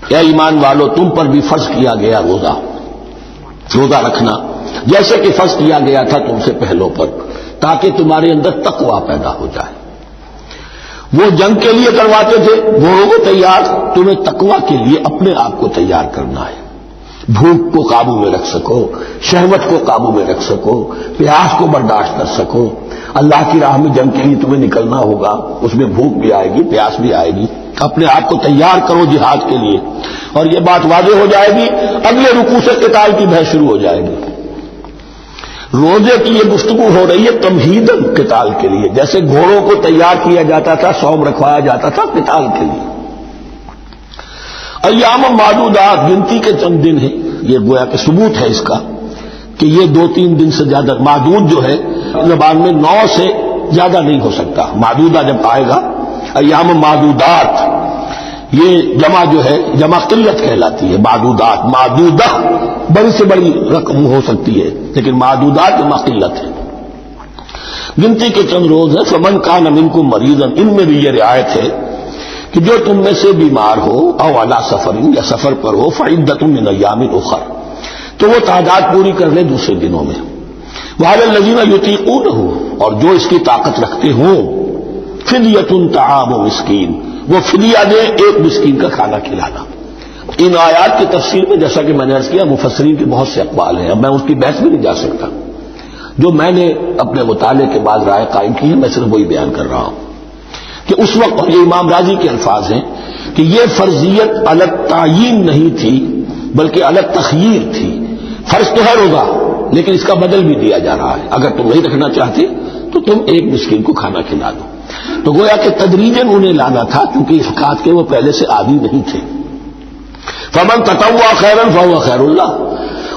اے ایمان والو، تم پر بھی فرض کیا گیا روزہ رکھنا، جیسے کہ فرض کیا گیا تھا تم سے پہلوں پر، تاکہ تمہارے اندر تقویٰ پیدا ہو جائے۔ وہ جنگ کے لیے کرواتے تھے گھوڑوں کو تیار، تمہیں تقویٰ کے لیے اپنے آپ کو تیار کرنا ہے، بھوک کو قابو میں رکھ سکو، شہوت کو قابو میں رکھ سکو، پیاس کو برداشت کر سکو، اللہ کی راہ میں جنگ کے لیے تمہیں نکلنا ہوگا، اس میں بھوک بھی آئے گی، پیاس بھی آئے گی، اپنے آپ کو تیار کرو جہاد کے لیے. اور یہ بات واضح ہو جائے گی، اگلے رکوع سے قتال کی بحث شروع ہو جائے گی. روزے کی یہ گفتگو ہو رہی ہے تمہیداً قتال کے لیے، جیسے گھوڑوں کو تیار کیا جاتا تھا، صوم رکھوایا جاتا تھا قتال کے لیے. ایام معدودات، گنتی کے چند دن ہیں. یہ گویا کہ ثبوت ہے اس کا کہ یہ 2-3 دن سے زیادہ، معدود جو ہے زبان میں 9 سے زیادہ نہیں ہو سکتا. معدودہ جب آئے گا، ایام معدودات، یہ جمع جو ہے جمع قلت کہلاتی ہے. معدودات، معدودہ بڑی سے بڑی رقم ہو سکتی ہے، لیکن معدودات جمع قلت ہے. گنتی کے چند روز ہیں. فمن کان منکم مریضا، ان میں بھی یہ رعایت ہے کہ جو تم میں سے بیمار ہو او علی سفر، یا سفر پر ہو، فعدۃ من ایام اخر، تو وہ تعداد پوری کر لے دوسرے دنوں میں. وعلی الذین یطیقونہ، اور جو اس کی طاقت رکھتے ہوں، فدیۃ طعام مسکین، وہ فدیہ دے ایک مسکین کا کھانا کھلانا. ان آیات کی تفسیر میں جیسا کہ میں نے عرض کیا مفسرین کے بہت سے اقوال ہیں، اب میں اس کی بحث میں نہیں جا سکتا. جو میں نے اپنے مطالعے کے بعد رائے قائم کی ہے میں صرف وہی بیان کر رہا ہوں کہ اس وقت یہ امام راضی کے الفاظ ہیں کہ یہ فرضیت الگ تعین نہیں تھی بلکہ الگ تخییر تھی. فرض تو ہے روزہ، لیکن اس کا بدل بھی دیا جا رہا ہے. اگر تم نہیں رکھنا چاہتے تو تم ایک مسکین کو کھانا کھلا دو. تو گویا کہ تدریجاً انہیں لانا تھا، کیونکہ اس بات کے وہ پہلے سے عادی نہیں تھے. فمن تطوع خیرا فهو خیر اللہ،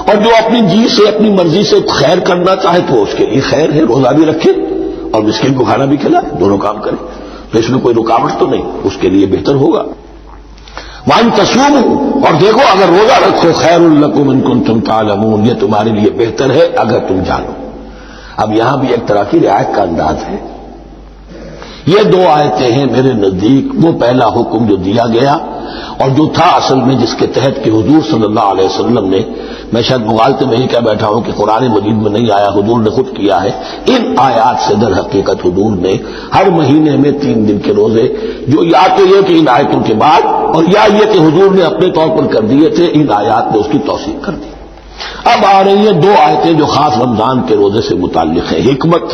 اور جو اپنی جی سے اپنی مرضی سے خیر کرنا چاہے تو اس کے لیے خیر ہے. روزہ بھی رکھے اور مسکین کو کھانا بھی کھلائے، دونوں کام کرے تو اس میں کوئی رکاوٹ تو نہیں، اس کے لیے بہتر ہوگا. وان تصوموا، اور دیکھو اگر روزہ رکھو، خیر لکم ان کنتم تعلمون، یہ تمہارے لیے بہتر ہے اگر تم جانو. اب یہاں بھی ایک طرح کی رعایت کا انداز ہے. یہ 2 آیتیں ہیں میرے نزدیک وہ پہلا حکم جو دیا گیا اور جو تھا اصل میں جس کے تحت کہ حضور صلی اللہ علیہ وسلم نے، میں شاید مغالطے میں ہی کہہ بیٹھا ہوں کہ قرآن مجید میں نہیں آیا، حضور نے خود کیا ہے. ان آیات سے در حقیقت حضور نے ہر مہینے میں 3 دن کے روزے، جو یا تو یہ کہ ان آیتوں کے بعد، اور یا یہ کہ حضور نے اپنے طور پر کر دیے تھے، ان آیات نے اس کی توثیق کر دی. اب آ رہی ہیں 2 آیتیں جو خاص رمضان کے روزے سے متعلق ہیں، حکمت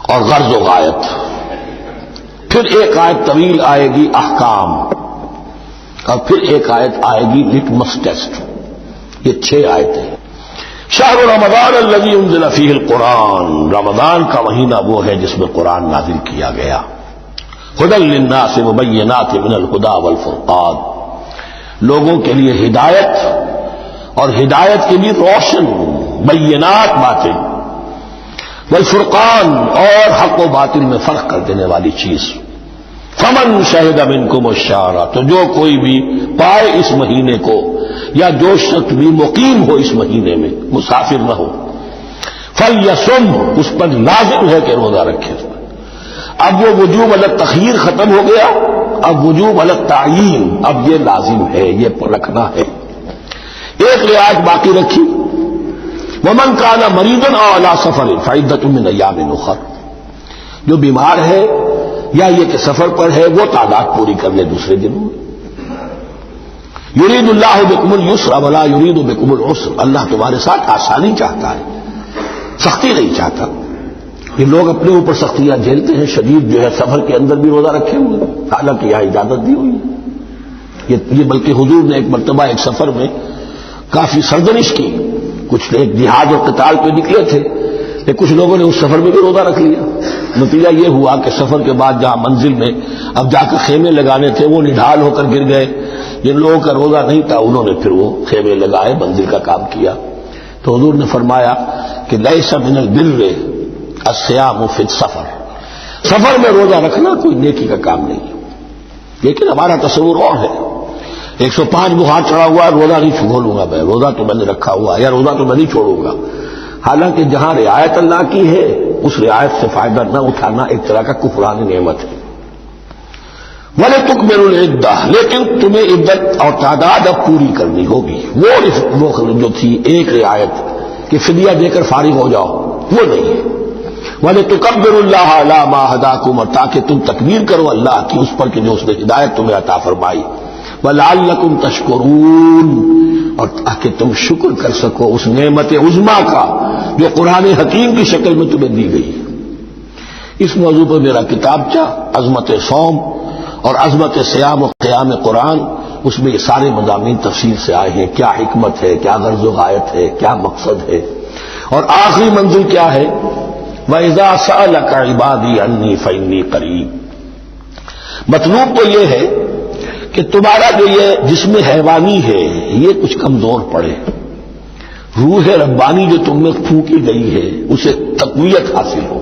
اور غرض و غایت. پھر ایک آیت طویل آئے گی احکام، اور پھر ایک آیت آئے گی لٹمس ٹیسٹ. یہ 6 آیتیں. شہر رمضان الذی انزل فیہ القرآن، رمضان کا مہینہ وہ ہے جس میں قرآن نازل کیا گیا. ھدی للناس مبینات من الھدی والفرقان، لوگوں کے لیے ہدایت اور ہدایت کے لیے روشن بینات باتیں، والفرقان اور حق و باطل میں فرق کر دینے والی چیز. فمن شہد منکم الشہر، تو جو کوئی بھی پائے اس مہینے کو، یا جو شخص بھی مقیم ہو اس مہینے میں، مسافر نہ ہو، فلیصم، اس پر لازم ہے کہ روزہ رکھے. اب وہ وجوب الگ تخییر ختم ہو گیا، اب وجوب الگ تعیین، اب یہ لازم ہے، یہ رکھنا ہے. ایک رعایت باقی رکھی، ومن کان مریضا او علی سفر فعدۃ من ایام اخر، جو بیمار ہے یا یہ کہ سفر پر ہے وہ تعداد پوری کر لے دوسرے دنوں میں. یرید اللہ بکم اليسر ولا یرید بکم العسر، اللہ تمہارے ساتھ آسانی چاہتا ہے، سختی نہیں چاہتا. یہ لوگ اپنے اوپر سختیاں جھیلتے ہیں، شدید جو ہے سفر کے اندر بھی روزہ رکھے ہوئے، حالانکہ یہاں اجازت دی ہوئی ہے. یہ بلکہ حضور نے ایک مرتبہ ایک سفر میں کافی سرزنش کی، کچھ ایک جہاد اور قتال پہ نکلے تھے، لیکن کچھ لوگوں نے اس سفر میں بھی روزہ رکھ لیا. نتیجہ یہ ہوا کہ سفر کے بعد جہاں منزل میں اب جا کر خیمے لگانے تھے وہ نڈھال ہو کر گر گئے. جن لوگوں کا روزہ نہیں تھا انہوں نے پھر وہ خیمے لگائے، منزل کا کام کیا. تو حضور نے فرمایا کہ لیس من البر الصیام فی السفر، سفر میں روزہ رکھنا کوئی نیکی کا کام نہیں ہے. لیکن ہمارا تصور اور ہے، 105 بخار چڑھا ہوا ہے، روزہ نہیں چھوڑوں گا میں، روزہ تو میں نے رکھا ہوا ہے، یا روزہ تو میں نہیں چھوڑوں گا. حالانکہ جہاں رعایت اللہ کی ہے اس رعایت سے فائدہ نہ اٹھانا ایک طرح کا کفران نعمت ہے. وَلِتُكْمِلُوا الْعِدَّةَ، لیکن تمہیں عدت اور تعداد اب پوری کرنی ہوگی. وہ جو تھی ایک رعایت کہ فدیہ دے کر فارغ ہو جاؤ، وہ نہیں ہے. وَلِتُكَبِّرُوا اللَّهَ عَلَىٰ مَا هَدَاكُمْ، اور تاکہ تم تکبیر کرو اللہ کی اس پر کہ جو اس نے ہدایت تمہیں عطا فرمائی. وَلَعَلَّكُمْ تَشْكُرُونَ، اور تاکہ تم شکر کر سکو اس نعمت عظمیٰ کا جو قرآن حکیم کی شکل میں تمہیں دی گئی. اس موضوع پر میرا کتابچہ عظمت صوم اور عظمت صیام و قیام قرآن، اس میں یہ سارے مضامین تفصیل سے آئے ہیں. کیا حکمت ہے، کیا غرض و غایت ہے، کیا مقصد ہے، اور آخری منزل کیا ہے. وَإِذَا سَأَلَكَ عِبَادِي عَنِّي فَإِنِّي قَرِيبٌ. مطلوب تو یہ ہے کہ تمہارا جو یہ جسم حیوانی ہے یہ کچھ کمزور پڑے، روح ربانی جو تم میں پھونکی گئی ہے اسے تقویت حاصل ہو.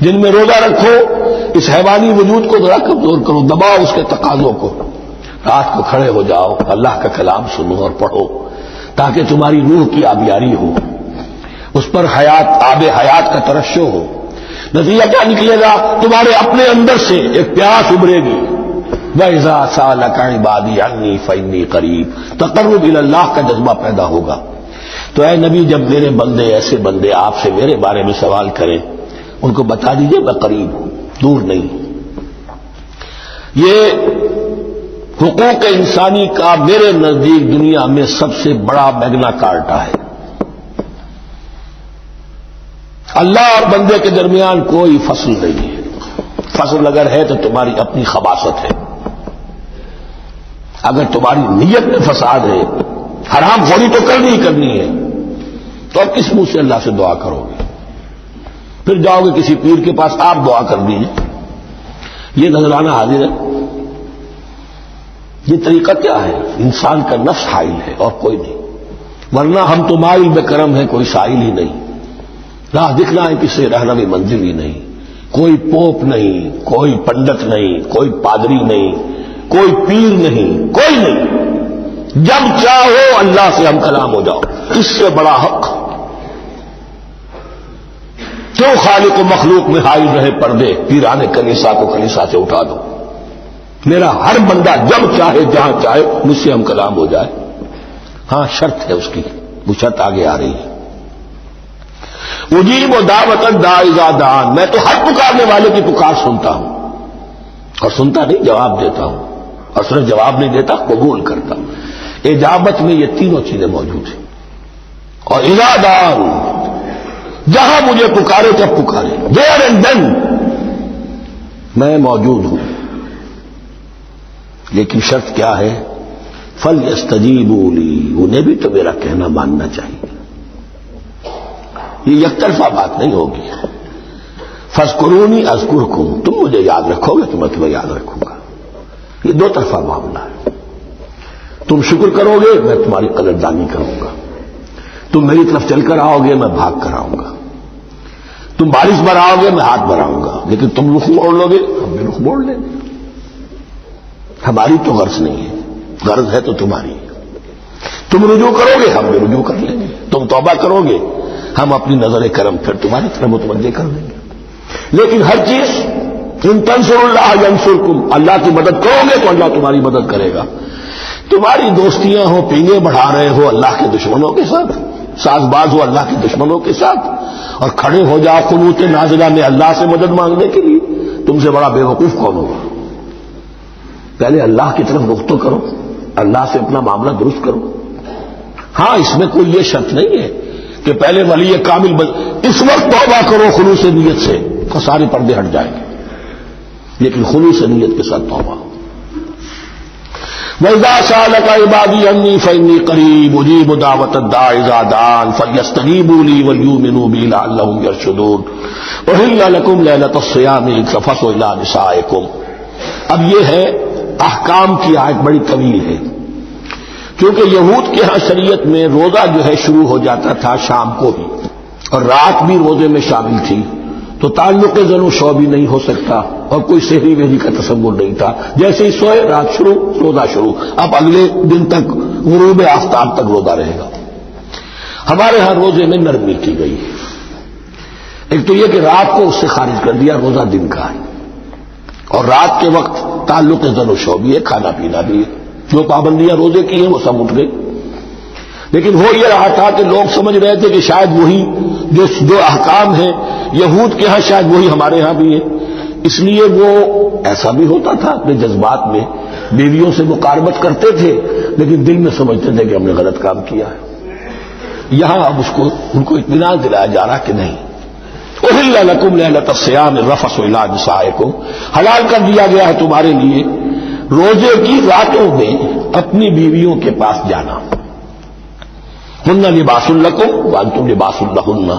دن میں روزہ رکھو، اس حیوانی وجود کو ذرا کمزور کرو، دباؤ اس کے تقاضوں کو. رات کو کھڑے ہو جاؤ، اللہ کا کلام سنو اور پڑھو تاکہ تمہاری روح کی آبیاری ہو، اس پر آب حیات کا ترشح ہو. نتیجہ کیا نکلے گا؟ تمہارے اپنے اندر سے ایک پیاس ابھرے گی. وَإِذَا سَأَلَكَ عِبَادِي عَنِّي فَإِنِّي قَرِيبٌ. تقرب الی اللہ کا جذبہ پیدا ہوگا. تو اے نبی، جب میرے بندے، ایسے بندے آپ سے میرے بارے میں سوال کریں، ان کو بتا دیجئے میں قریب ہوں، دور نہیں. یہ حقوق انسانی کا میرے نزدیک دنیا میں سب سے بڑا میگنا کارٹا ہے. اللہ اور بندے کے درمیان کوئی فصل نہیں ہے. فصل اگر ہے تو تمہاری اپنی خباثت ہے. اگر تمہاری نیت میں فساد ہے، حرام خوری تو کرنی ہی کرنی ہے، تو اب کس منہ سے اللہ سے دعا کرو گے؟ پھر جاؤ گے کسی پیر کے پاس، آپ دعا کر دیجیے. یہ نذرانہ حاضر ہے. یہ طریقہ کیا ہے؟ انسان کا نفس حائل ہے اور کوئی نہیں. ورنہ ہم تو مائل بے کرم ہے، کوئی سائل ہی نہیں. راہ دکھنا ہے کسی رہنمی منزل ہی نہیں. کوئی پوپ نہیں، کوئی پنڈت نہیں، کوئی پادری نہیں، کوئی پیر نہیں، کوئی نہیں. جب چاہو اللہ سے ہم کلام ہو جاؤ. اس سے بڑا حق کیوں خالق و مخلوق میں حائل رہے پردے؟ پیرانے کلیسا کو کلیسا سے اٹھا دو. میرا ہر بندہ جب چاہے جہاں چاہے مجھ سے ہم کلام ہو جائے. ہاں شرط ہے اس کی، وہ شرط آگے آ رہی ہے. اجیب دعوت الداعی اذا دعان. میں تو ہر پکارنے والے کی پکار سنتا ہوں، اور سنتا نہیں جواب دیتا ہوں، اور صرف جواب نہیں دیتا قبول کرتا ہوں. اجابت میں یہ تینوں چیزیں موجود ہیں. اور اذا دعان، جہاں مجھے پکارے تب پکارے. دیر اینڈ دین میں موجود ہوں. لیکن شرط کیا ہے؟ فَلْيَسْتَجِيبُوا لِي. انہیں بھی تو میرا کہنا ماننا چاہیے. یہ یک طرفہ بات نہیں ہوگی. فَاذْكُرُونِي أَذْكُرْكُمْ. تم مجھے یاد رکھو گے تو میں تمہیں یاد رکھوں گا. یہ دو طرفہ معاملہ ہے. تم شکر کرو گے میں تمہاری قدردانی کروں گا. تم میری طرف چل کر آؤ گے میں بھاگ کر آؤں گا. تم بارش بھراؤ گے میں ہاتھ بھراؤں گا. لیکن تم رخ موڑ لو گے ہم بھی رخ موڑ لیں گے. ہماری تو غرض نہیں ہے، غرض ہے تو تمہاری. تم رجوع کرو گے ہم بھی رجوع کر لیں گے. تم توبہ کرو گے ہم اپنی نظر کرم پھر تمہاری طرف متوجہ کر دیں گے. لیکن ہر چیز ان تنصروا اللہ ینصرکم. اللہ کی مدد کرو گے تو اللہ تمہاری مدد کرے گا. تمہاری دوستیاں ہو، پینگے بڑھا رہے ہو اللہ کے دشمنوں کے ساتھ، ساز باز ہو اللہ کے دشمنوں کے ساتھ، اور کھڑے ہو جاؤ قنوت نازلہ میں اللہ سے مدد مانگنے کے لیے، تم سے بڑا بے وقوف کون ہوگا؟ پہلے اللہ کی طرف رخ تو کرو، اللہ سے اپنا معاملہ درست کرو. ہاں اس میں کوئی یہ شرط نہیں ہے کہ پہلے ولی کامل اس وقت توبہ کرو خلوص نیت سے تو سارے پردے ہٹ جائیں گے. لیکن خلوص نیت کے ساتھ توبہ. وَإِذَا سَأَلَكَ عِبَادِي عَنِّي فَإِنِّي قَرِيبٌ أُجِيبُ دَعْوَةَ الدَّاعِ إِذَا دَعَانِ فَلْيَسْتَجِيبُوا لِي وَلْيُؤْمِنُوا بِي لَعَلَّهُمْ يَرْشُدُونَ. أُحِلَّ لَكُمْ لَيْلَةَ الصِّيَامِ الرَّفَثُ إِلَىٰ نِسَائِكُمْ. اب یہ ہے احکام کی آیت بڑی طویل ہے، کیونکہ یہود کے ہاں شریعت میں روزہ جو ہے شروع ہو جاتا تھا شام کو ہی، اور رات بھی روزے میں شامل تھی. تو تعلق زن و شو بھی نہیں ہو سکتا، اور کوئی سحری وحری کا تصور نہیں تھا. جیسے ہی سوئے رات شروع روزہ شروع. اب اگلے دن تک غروب آفتاب تک روزہ رہے گا. ہمارے ہاں روزے میں نرمی کی گئی. ایک تو یہ کہ رات کو اس سے خارج کر دیا، روزہ دن کا ہے، اور رات کے وقت تعلق زن و شو بھی ہے، کھانا پینا بھی ہے. جو پابندیاں روزے کی ہیں وہ سب اٹھ گئی. لیکن ہو یہ رہا تھا کہ لوگ سمجھ رہے تھے کہ شاید وہی جو احکام ہیں یہود کے ہاں شاید وہی ہمارے ہاں بھی ہے. اس لیے وہ ایسا بھی ہوتا تھا اپنے جذبات میں بیویوں سے مقاربت کرتے تھے، لیکن دل میں سمجھتے تھے کہ ہم نے غلط کام کیا ہے. یہاں اب ان کو اطمینان دلایا جا رہا کہ نہیں، احل لکم لیلۃ الصیام الرفث الی نسائکم، حلال کر دیا گیا ہے تمہارے لیے روزے کی راتوں میں اپنی بیویوں کے پاس جانا. ہن لباس لکم وانتم لباس لہن،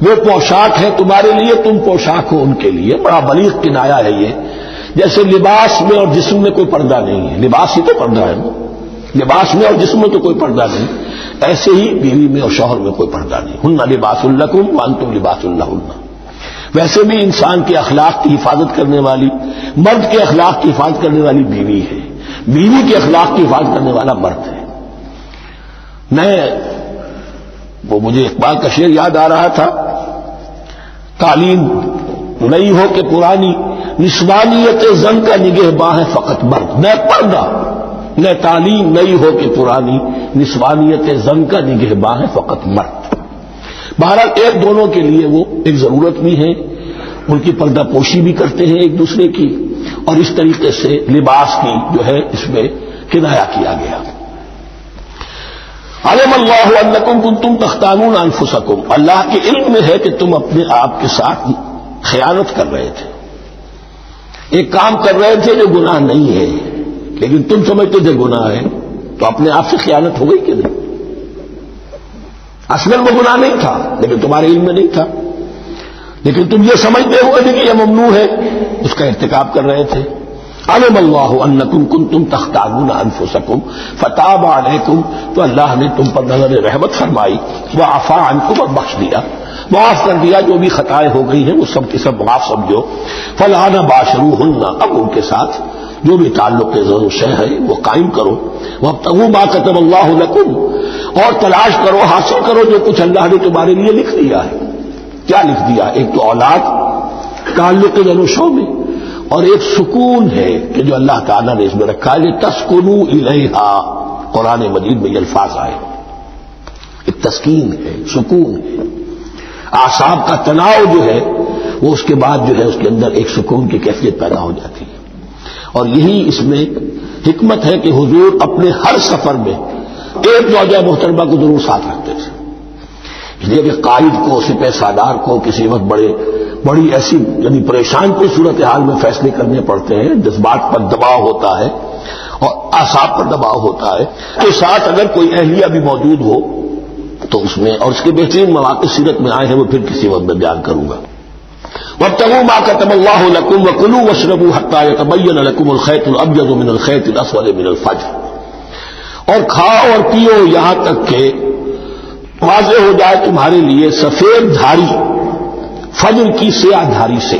وہ پوشاک ہے تمہارے لیے، تم پوشاک ہو ان کے لیے. بڑا بلیغ کنایا ہے یہ. جیسے لباس میں اور جسم میں کوئی پردہ نہیں ہے، لباس ہی تو پردہ ہے، لباس میں اور جسم میں تو کوئی پردہ نہیں، ایسے ہی بیوی میں اور شوہر میں کوئی پردہ نہیں. ہن لباس لکم وانتم لباس لہن. ویسے بھی انسان کے اخلاق کی حفاظت کرنے والی، مرد کے اخلاق کی حفاظت کرنے والی بیوی ہے، بیوی کے اخلاق کی حفاظت کرنے والا مرد ہے. وہ مجھے اقبال کا شعر یاد آ رہا تھا، تعلیم نئی ہو کہ پرانی، نسوانیت زن کا نگہباں ہے فقط مرد. نہ پردہ نہ تعلیم نئی ہو کہ پرانی، نسوانیت زن کا نگہباں ہے فقط مرد. بہرحال ایک دونوں کے لیے وہ ایک ضرورت بھی ہے، ان کی پردہ پوشی بھی کرتے ہیں ایک دوسرے کی، اور اس طریقے سے لباس کی جو ہے اس میں کنایا کیا گیا. علم اللہ انکم کنتم تختانون انفسکم، اللہ کے علم میں ہے کہ تم اپنے آپ کے ساتھ خیانت کر رہے تھے، ایک کام کر رہے تھے جو گناہ نہیں ہے، لیکن تم سمجھتے تھے گناہ ہے، تو اپنے آپ سے خیانت ہو گئی کہ نہیں؟ اصل وہ گناہ نہیں تھا لیکن تمہارے علم میں نہیں تھا، لیکن تم یہ سمجھتے ہوئے بھی کہ یہ ممنوع ہے، اس کا ارتکاب کر رہے تھے. علم اللہ انکم کنتم تختانون انفسکم فتاب علیکم، تو اللہ نے تم پر نظر رحمت فرمائی، وعفا عنکم، اور بخش دیا، معاف کر دیا. جو بھی خطائیں ہو گئی ہیں وہ سب کے سب معاف سمجھو. فالآن باشروہن، اب ان کے ساتھ جو بھی تعلق ضرور شے ہے وہ قائم کرو. وابتغوا ما کتب اللہ لکم، اور تلاش کرو، حاصل کرو جو کچھ اللہ نے تمہارے لیے لکھ دیا ہے. کیا لکھ دیا؟ ایک تو اولاد، تعلق ضرور شو میں، اور ایک سکون ہے کہ جو اللہ تعالیٰ نے اس میں رکھا ہے، تسکنوا الیہا. قرآن مجید میں یہ الفاظ آئے، ایک تسکین ہے، سکون ہے. اعصاب کا تناؤ جو ہے وہ اس کے بعد جو ہے اس کے اندر ایک سکون کی کیفیت پیدا ہو جاتی ہے. اور یہی اس میں حکمت ہے کہ حضور اپنے ہر سفر میں ایک زوجہ محترمہ کو ضرور ساتھ رکھتے تھے، اس لیے کہ قائد کو، سپہ سالار کو کسی وقت بڑی ایسی یعنی پریشان کو صورتحال میں فیصلے کرنے پڑتے ہیں، جذبات پر دباؤ ہوتا ہے اور اعصاب پر دباؤ ہوتا ہے، تو ساتھ اگر کوئی اہلیہ بھی موجود ہو تو اس میں، اور اس کے بہترین مواقع سیرت میں آئے ہیں، وہ پھر کسی وقت میں بیان کروں گا. وابتغوا ما كتب الله لكم وكلوا واشربوا حتى يتبين لكم الخيط الابيض من الخيط الاسود من الفجر، اور کھاؤ اور پیو یہاں تک کہ واضح ہو جائے تمہارے لیے سفید دھاری فجر کی سیاہ دھاری سے.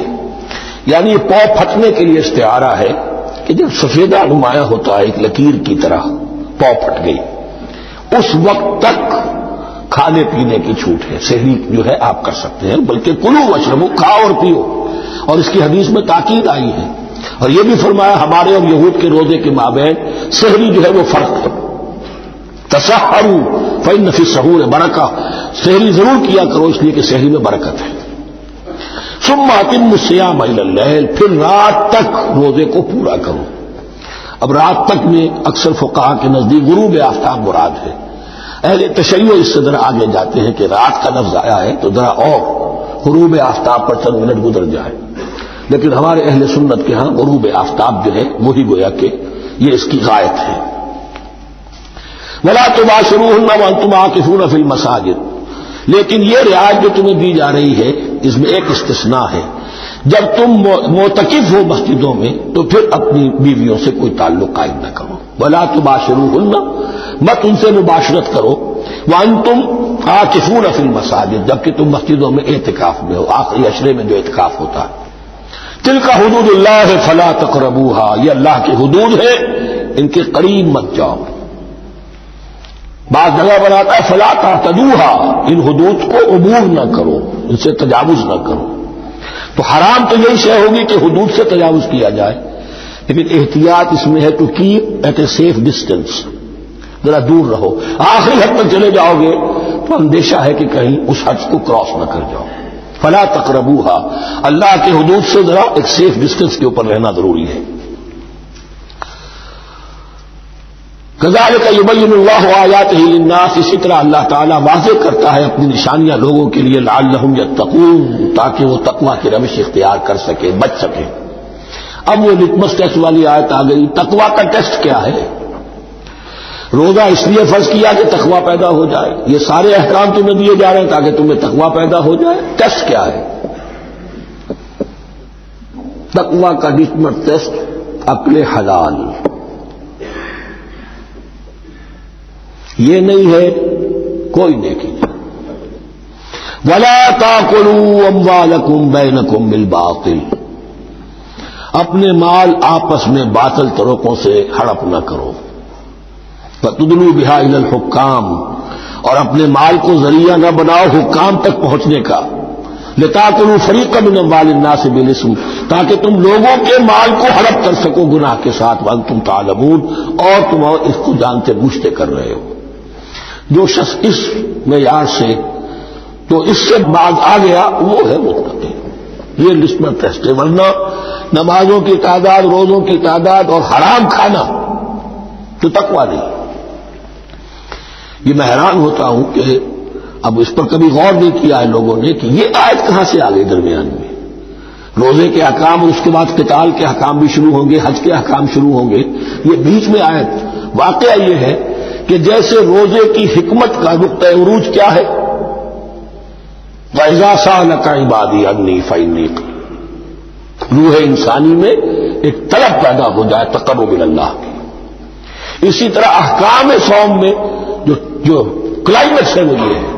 یعنی یہ پاؤ پھٹنے کے لیے استعارہ ہے کہ جب سفیدہ نمایاں ہوتا ہے ایک لکیر کی طرح، پاؤ پھٹ گئی، اس وقت تک کھانے پینے کی چھوٹ ہے، سحری جو ہے آپ کر سکتے ہیں، بلکہ کلوا واشربوا، کھاؤ اور پیو. اور اس کی حدیث میں تاکید آئی ہے، اور یہ بھی فرمایا ہمارے اور یہود کے روزے کے مابین سحری جو ہے وہ فرق ہے. تسحروا فإن فی السحور برکہ، سحری ضرور کیا کرو اس لیے کہ سحری میں برکت ہے. ثم اتموا الصیام الی اللیل، پھر رات تک روزے کو پورا کرو. اب رات تک میں اکثر فقہا کے نزدیک غروب آفتاب مراد ہے. اہل تشیع اس سے ذرا آگے جاتے ہیں کہ رات کا لفظ آیا ہے تو ذرا اور غروب آفتاب پر چند منٹ گزر جائے، لیکن ہمارے اہل سنت کے ہاں غروب آفتاب جو ہے وہی گویا کہ یہ اس کی غایت ہے. ولا تباشروہن وانتم عاکفون فی المساجد، لیکن یہ رعایت جو تمہیں دی جا رہی ہے اس میں ایک استثناء ہے، جب تم معتکف ہو مسجدوں میں تو پھر اپنی بیویوں سے کوئی تعلق قائم نہ کرو. ولا تباشروہن، مت ان سے مباشرت کرو، وانتم عاکفون فی المساجد، جبکہ تم مسجدوں میں اعتکاف میں ہو، آخری عشرے میں جو اعتکاف ہوتا ہے. تلک حدود اللہ فلا تقربوها، یہ اللہ کی حدود ہے، ان کے قریب مت جاؤ. بعض جگہ بناتا ہے فلا تعتدوها، ان حدود کو عبور نہ کرو، ان سے تجاوز نہ کرو. تو حرام تو یہی شے ہوگی کہ حدود سے تجاوز کیا جائے، لیکن احتیاط اس میں ہے to keep at a safe distance, ذرا دور رہو. آخری حد تک چلے جاؤ گے تو اندیشہ ہے کہ کہیں اس حد کو کراس نہ کر جاؤ. فلا تقربوها، اللہ کے حدود سے ذرا ایک سیف ڈسٹینس کے اوپر رہنا ضروری ہے. کذالک یبین اللہ آیاتہ للناس، اسی طرح اللہ تعالیٰ واضح کرتا ہے اپنی نشانیاں لوگوں کے لیے، لعلہم یتقون، تاکہ وہ تقوی کی روش اختیار کر سکے، بچ سکے۔ اب وہ لٹمس ٹیسٹ والی آیت آ گئی، تقوی کا ٹیسٹ کیا ہے؟ روزہ اس لیے فرض کیا کہ تقوی پیدا ہو جائے، یہ سارے احکام تمہیں دیے جا رہے ہیں تاکہ تمہیں تقوی پیدا ہو جائے۔ ٹیسٹ کیا ہے؟ تقوی کا لٹمس ٹیسٹ عقل حلال، یہ نہیں ہے کوئی نیکی نہیں۔ وَلَا تَأْكُلُوا أَمْوَالَكُمْ بَيْنَكُمْ بِالْبَاطِلِ، اپنے مال آپس میں باطل طریقوں سے ہڑپ نہ کرو۔ فَتُدْلُوا بِهَا إِلَى الْحُكَّامِ، اور اپنے مال کو ذریعہ نہ بناؤ حکام تک پہنچنے کا، لِتَأْكُلُوا فَرِيقًا مِنْ أَمْوَالِ النَّاسِ بِالْإِثْمِ، تاکہ تم لوگوں کے مال کو ہڑپ کر سکو گناہ کے ساتھ، وَأَنْتُمْ تَعْلَمُونَ، اور تم اس کو جانتے بوجھتے کر رہے ہو۔ جو شخص اس معیار سے تو اس سے بعد آ گیا وہ ہے متقی۔ یہ لسمت ٹیسٹ ہے، ورنہ نمازوں کی تعداد، روزوں کی تعداد اور حرام کھانا تو تقویٰ نہیں۔ یہ میں حیران ہوتا ہوں کہ اب اس پر کبھی غور نہیں کیا ہے لوگوں نے کہ یہ آیت کہاں سے آ گئی درمیان میں۔ روزے کے احکام اور اس کے بعد قتال کے احکام بھی شروع ہوں گے، حج کے احکام شروع ہوں گے، یہ بیچ میں آیت۔ واقعہ یہ ہے کہ جیسے روزے کی حکمت کا نقطہ عروج کیا ہے، وَإِذَا سَأَلَكَ عِبَادِي عَنِّي فَإِنِّي قَرِيبٌ، روح انسانی میں ایک طلب پیدا ہو جائے تقرب اللہ کی۔ اسی طرح احکام صوم میں جو کلائمیکس ہے وہ یہ ہے،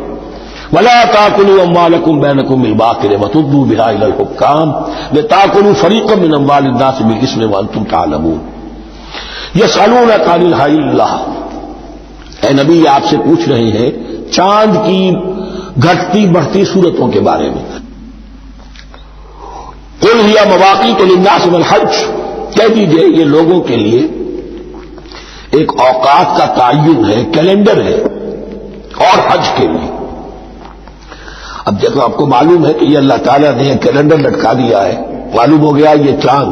وَلَا تَأْكُلُوا أَمْوَالَكُمْ بَيْنَكُمْ بِالْبَاطِلِ وَتُدْلُوا بِهَا إِلَى الْحُكَّامِ لِتَأْكُلُوا فَرِيقًا مِنْ أَمْوَالِ النَّاسِ بِالْإِثْمِ وَأَنْتُمْ تَعْلَمُونَ۔ يَسْأَلُونَكَ عَنِ الْأَهِلَّةِ، اے نبی آپ سے پوچھ رہے ہیں چاند کی گھٹتی بڑھتی صورتوں کے بارے میں۔ قُلْ هِيَ مَوَاقِيتُ لِلنَّاسِ وَالْحَجِّ، کہہ دیجئے یہ لوگوں کے لیے ایک اوقات کا تعین ہے، کیلنڈر ہے، اور حج کے لیے۔ اب جب آپ کو معلوم ہے کہ یہ اللہ تعالیٰ نے کیلنڈر لٹکا دیا ہے، معلوم ہو گیا یہ چاند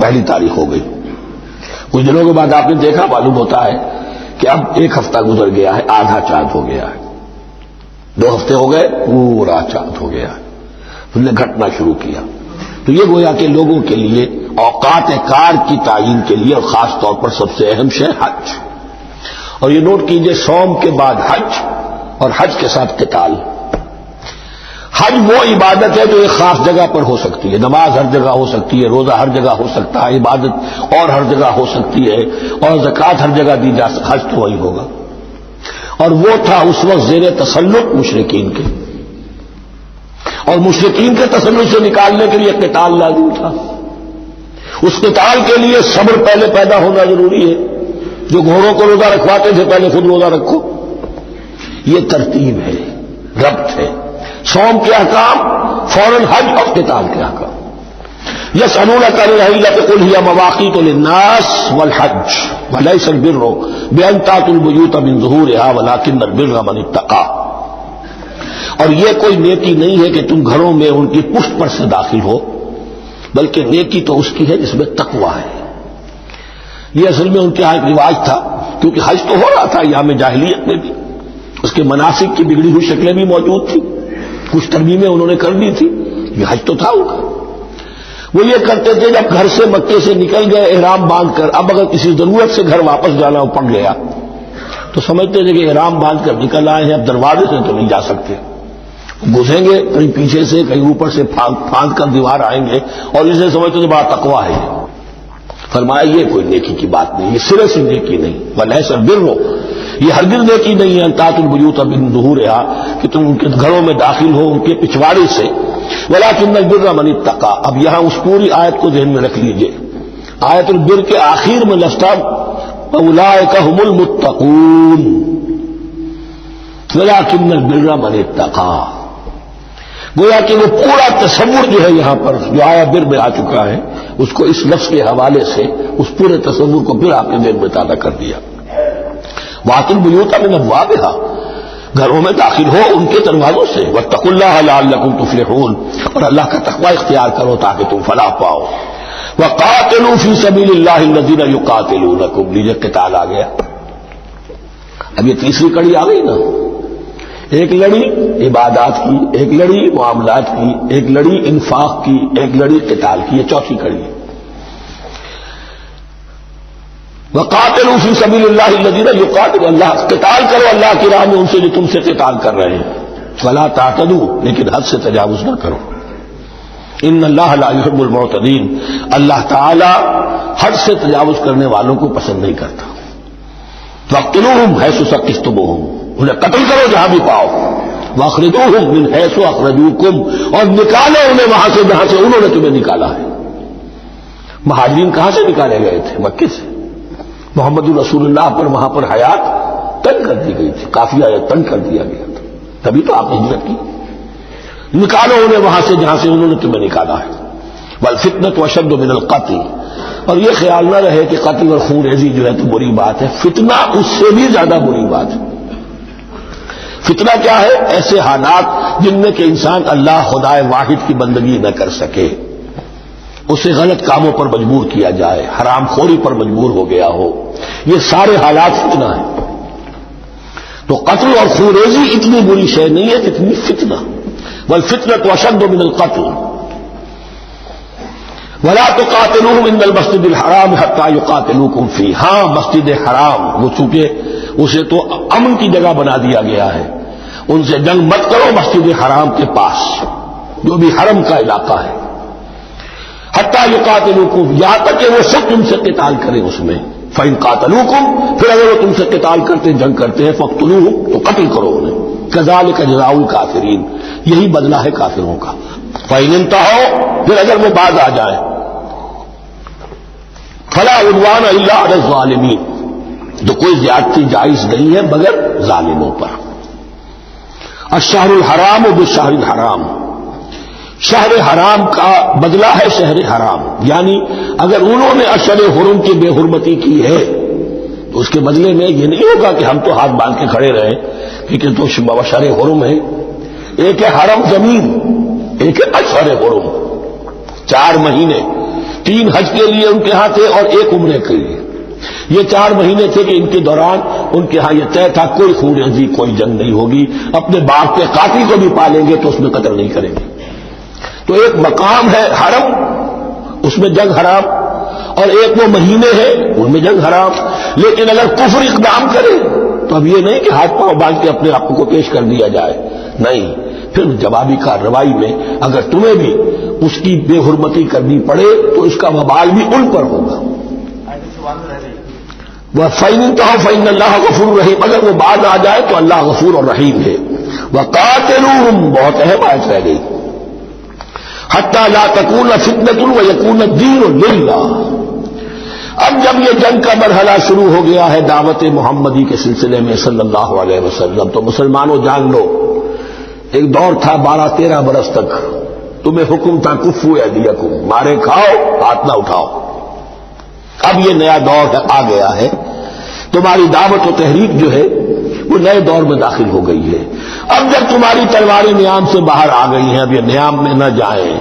پہلی تاریخ ہو گئی، کچھ دنوں کے بعد آپ نے دیکھا معلوم ہوتا ہے کہ اب ایک ہفتہ گزر گیا ہے، آدھا چاند ہو گیا ہے، 2 ہفتے ہو گئے، پورا چاند ہو گیا ہے، پھر نے گھٹنا شروع کیا۔ تو یہ گویا کہ لوگوں کے لیے اوقات کار کی تعین کے لیے، اور خاص طور پر سب سے اہم شے حج۔ اور یہ نوٹ کیجئے، صوم کے بعد حج، اور حج کے ساتھ قتال۔ حج وہ عبادت ہے جو ایک خاص جگہ پر ہو سکتی ہے، نماز ہر جگہ ہو سکتی ہے، روزہ ہر جگہ ہو سکتا ہے، عبادت اور ہر جگہ ہو سکتی ہے، اور زکوٰۃ ہر جگہ دی جا سکتی، حج تو وہی ہوگا۔ اور وہ تھا اس وقت زیر تسلط مشرکین کے، اور مشرکین کے تسلط سے نکالنے کے لیے قتال لازم تھا۔ اس قتال کے لیے صبر پہلے پیدا ہونا ضروری ہے، جو گھوڑوں کو روزہ رکھواتے تھے پہلے خود روزہ رکھو۔ یہ ترتیب ہے، ربط ہے، صوم کے احکام فوراً حج اور قتال کے احکام۔ يسألونك عن الأهلة قل هي مواقيت للناس والحج وليس البر بأن تأتوا البيوت من ظهورها ولكن البر من اتقى، اور یہ کوئی نیکی نہیں ہے کہ تم گھروں میں ان کی پشت پر سے داخل ہو، بلکہ نیکی تو اس کی ہے جس میں تقوی ہے۔ یہ اصل میں ان کے ہاں ایک رواج تھا، کیونکہ حج تو ہو رہا تھا ایام جاہلیت میں بھی، اس کے مناسک کی بگڑی ہوئی شکلیں بھی موجود تھیں، کچھ ترمیمیں انہوں نے کر دی تھی، یہ حج تو تھا ان کا۔ وہ یہ کرتے تھے جب گھر سے مکے سے نکل گئے احرام باندھ کر، اب اگر کسی ضرورت سے گھر واپس جانا پڑ گیا تو سمجھتے تھے کہ احرام باندھ کر نکل آئے ہیں، اب دروازے سے تو نہیں جا سکتے، گھسیں گے کہیں پیچھے سے کہیں اوپر سے پھاند کر دیوار آئیں گے، اور اسے سمجھتے تھے بڑا تقویٰ ہے۔ فرمایا یہ کوئی نیکی کی بات نہیں، یہ سرے سے نیکی نہیں، ولیس البر، یہ ہرگز نیکی نہیں ہے ان تأتوا البیوت من ظہورها، کہ تم ان کے گھروں میں داخل ہو ان کے پچھواڑے سے، ولکن البر من اتقى۔ اب یہاں اس پوری آیت کو ذہن میں رکھ لیجئے، آیت البر کے آخر میں لفظ اولئک هم المتقون، ولکن البر من اتقى، گویا کہ وہ پورا تصور جو ہے یہاں پر جو آیا بر میں آ چکا ہے، اس کو اس لفظ کے حوالے سے اس پورے تصور کو پھر آپ نے ذہن میں تازہ کر دیا۔ وَأْتُوا الْبُيُوتَ مِنْ أَبْوَابِهَا، گھروں میں داخل ہو ان کے دروازوں سے، وَاتَّقُوا اللَّهَ لَعَلَّكُمْ تُفْلِحُونَ، اور اللہ کا تقوی اختیار کرو تاکہ تم فلاح پاؤ۔ وَقَاتِلُوا فِي سَبِيلِ اللَّهِ الَّذِينَ يُقَاتِلُونَكُمْ. لیجیے قتال آ گیا. اب یہ تیسری کڑی آ گئی نا. ایک لڑی عبادات کی، ایک لڑی معاملات کی، ایک لڑی انفاق کی، ایک لڑی قتال کی. یہ چوتھی کڑی ہے. وَقَاتِلُوا فِي سَبِيلِ اللَّهِ الَّذِينَ يُقَاتِلُونَ. اللہ قتال کرو اللہ کی راہ میں ان سے جو تم سے قتال کر رہے ہیں. فَلَا تَعْتَدُوا. لیکن حد سے تجاوز نہ کرو. ان اللہ لا يحب المعتدین. اللہ تعالی حد سے تجاوز کرنے والوں کو پسند نہیں کرتا. فاقتلوہم حیث ثقفتموہم. انہیں قتل کرو جہاں بھی پاؤ. واخرجوہم من حیث اخرجوکم. اور نکالو انہیں وہاں سے جہاں سے انہوں نے تمہیں نکالا ہے. مہاجرین کہاں سے نکالے گئے تھے؟ مکے سے. محمد رسول اللہ پر وہاں پر حیات تنگ کر دی گئی تھی، قافیہ تنگ کر دیا گیا تھا، تبھی تو آپ نے ہجرت کی. نکالو انہیں وہاں سے جہاں سے انہوں نے تمہیں نکالا ہے. والفتنۃ اشد من القتل. اور یہ خیال نہ رہے کہ قتل اور خون ریزی جو ہے تو بری بات ہے. فتنہ اس سے بھی زیادہ بری بات ہے. فتنہ کیا ہے؟ ایسے حالات جن میں کہ انسان اللہ خدائے واحد کی بندگی نہ کر سکے، اسے غلط کاموں پر مجبور کیا جائے، حرام خوری پر مجبور ہو گیا ہو. یہ سارے حالات فتنہ ہیں. تو قتل اور خون ریزی اتنی بری شے نہیں ہے جتنی فتنہ. والفتنة أشد من القتل. ولا تقاتلوهم عند المسجد الحرام حتى يقاتلوكم فيه. ہاں مسجد حرام وہ چونکہ اسے تو امن کی جگہ بنا دیا گیا ہے، ان سے جنگ مت کرو مسجد حرام کے پاس جو بھی حرم کا علاقہ ہے. حتى يقاتلوكم، یہاں تک کہ وہ سب تم سے قتال کریں اس میں. فإن قاتلوكم، پھر اگر وہ تم سے قتال کرتے جنگ کرتے ہیں، فاقتلوهم، تو قتل کرو انہیں. كذلك جزاء الكافرين، یہی بدلہ ہے کافروں کا. فإن انتهوا، پھر اگر وہ باز آ جائیں. فلا عدوان الا على الظالمين، تو کوئی زیادتی جائز نہیں ہے مگر ظالموں پر. الشہر الحرام بالشہر الحرام، شہر حرام کا بدلہ ہے شہر حرام. یعنی اگر انہوں نے اشہر حرم کی بے حرمتی کی ہے تو اس کے بدلے میں یہ نہیں ہوگا کہ ہم تو ہاتھ باندھ کے کھڑے رہیں کیونکہ تو اشہر حرم ہے. ایک ہے حرم زمین، ایک ہے اشہر حرم. 4 مہینے، 3 حج کے لیے ان کے ہاں تھے اور 1 عمرے کے لیے. یہ 4 مہینے تھے کہ ان کے دوران ان کے ہاں یہ طے تھا کوئی خون ریزی، کوئی جنگ نہیں ہوگی. اپنے باپ کے قاتل کو بھی پالیں گے تو اس میں قتل نہیں کریں گے. تو ایک مقام ہے حرم، اس میں جنگ حرام، اور ایک وہ مہینے ہیں ان میں جنگ حرام. لیکن اگر کفر اقدام کرے تو اب یہ نہیں کہ ہاتھ پاؤں باندھ کے اپنے آپ کو پیش کر دیا جائے، نہیں. پھر جوابی کارروائی میں اگر تمہیں بھی اس کی بے حرمتی کرنی پڑے تو اس کا وبال بھی ان پر ہوگا. وَفَإِنِ انتَهَوْا فَإِنَّ اللَّهَ غَفُورٌ رَحِيمٌ، اگر وہ بعد آ جائے تو اللہ غفور اور رحیم ہے. وَقَاتِلُوهُمْ، بہت اہم آیت رہ گئی. حَتَّى لَا تَكُونَ فِتْنَةٌ وَيَكُونَ الدِّينُ لِلَّهِ. اب جب یہ جنگ کا مرحلہ شروع ہو گیا ہے دعوت محمدی کے سلسلے میں صلی اللہ علیہ وسلم، تو مسلمانوں جان لو ایک دور تھا 12-13 برس تک تمہیں حکم تھا کفو ایدیکم، مارے کھاؤ ہاتھ نہ اٹھاؤ. اب یہ نیا دور آ گیا ہے. تمہاری دعوت و تحریک جو ہے وہ نئے دور میں داخل ہو گئی ہے. اب جب تمہاری تلواریں نیام سے باہر آ گئی ہیں، اب یہ نیام میں نہ جائیں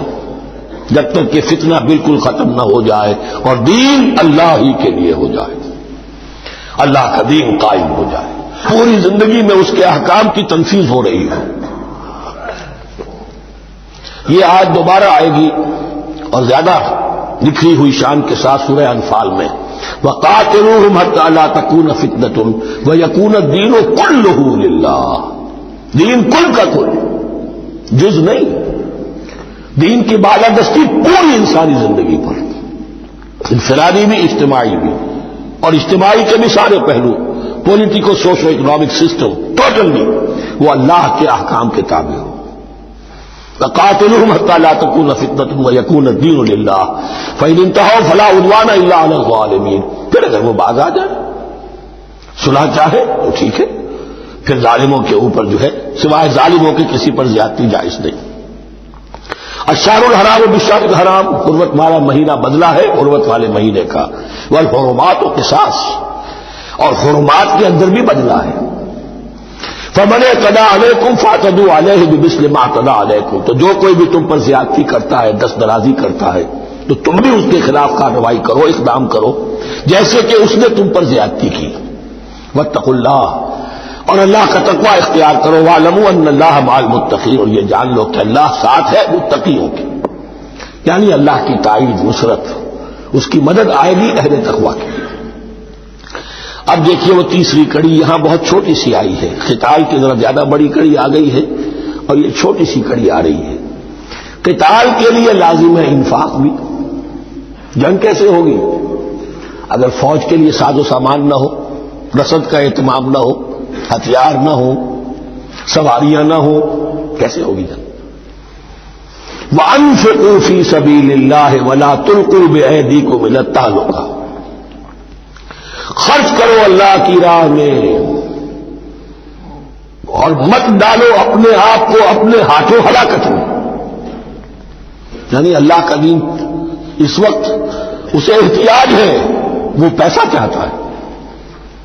جب تک کہ فتنہ بالکل ختم نہ ہو جائے اور دین اللہ ہی کے لیے ہو جائے، اللہ کا دین قائم ہو جائے، پوری زندگی میں اس کے احکام کی تنفیذ ہو رہی ہو. یہ آج دوبارہ آئے گی اور زیادہ نکھری ہوئی شان کے ساتھ سورہ انفال میں. وَقَاتِلُوهُمْ حَتَّى لَا تَكُونَ فِتْنَةٌ وَيَكُونَ الدِّينُ كُلُّهُ لِلَّهِ. دین کل کا کل، جز نہیں. دین کی بالادستی پوری انسانی زندگی پر، انفرادی بھی اجتماعی بھی، اور اجتماعی کے بھی سارے پہلو، politico socio economic system totally وہ اللہ کے احکام کے تابع ہو. فَقَاتِلُوهُمْ حَتَّى لَا تَكُونَ فِتْنَةٌ وَيَكُونَ الدِّينُ لِلَّهِ فَإِنِ انتَهَوْا فَلَا عُدْوَانَ إِلَّا عَلَى الظَّالِمِينَ. پھر اگر وہ باز آ جائے، صلح چاہے تو ٹھیک ہے، پھر ظالموں کے اوپر جو ہے سوائے ظالموں کے کسی پر زیادتی جائز نہیں. الشہر الحرام بالشہر الحرام، حرمت والا مہینہ بدلہ ہے حرمت والے مہینے کا. والحرمات قصاص، اور حرمات کے اندر بھی بدلہ ہے. فمن اعتدى علیکم فاعتدوا علیہ بمثل ما اعتدى علیکم، تو جو کوئی بھی تم پر زیادتی کرتا ہے، دست درازی کرتا ہے، تو تم بھی اس کے خلاف کارروائی کرو، اقدام کرو جیسے کہ اس نے تم پر زیادتی کی۔ واتقوا اللہ، اور اللہ کا تقوی اختیار کرو۔ واعلموا ان اللہ مع المتقین، اور یہ جان لو کہ اللہ ساتھ ہے متقیوں کے، یعنی اللہ کی تائید، نصرت، اس کی مدد آئے گی اہل تقوی کے۔ اب دیکھیے وہ تیسری کڑی یہاں بہت چھوٹی سی آئی ہے، قتال کی ذرا زیادہ بڑی کڑی آ گئی ہے اور یہ چھوٹی سی کڑی آ رہی ہے۔ قتال کے لیے لازم ہے انفاق بھی۔ جنگ کیسے ہوگی اگر فوج کے لیے ساز و سامان نہ ہو، رسد کا اہتمام نہ ہو، ہتھیار نہ ہو، سواریاں نہ ہو، کیسے ہوگی جنگ؟ وَأَنفِقُوا فِي سَبِيلِ اللَّهِ وَلَا تُلْقُوا بِأَيْدِيكُمْ إِلَى التَّهْلُكَةِ، خرچ کرو اللہ کی راہ میں اور مت ڈالو اپنے آپ کو اپنے ہاتھوں ہلاکت میں۔ یعنی اللہ کا دین اس وقت اسے احتیاج ہے، وہ پیسہ چاہتا ہے۔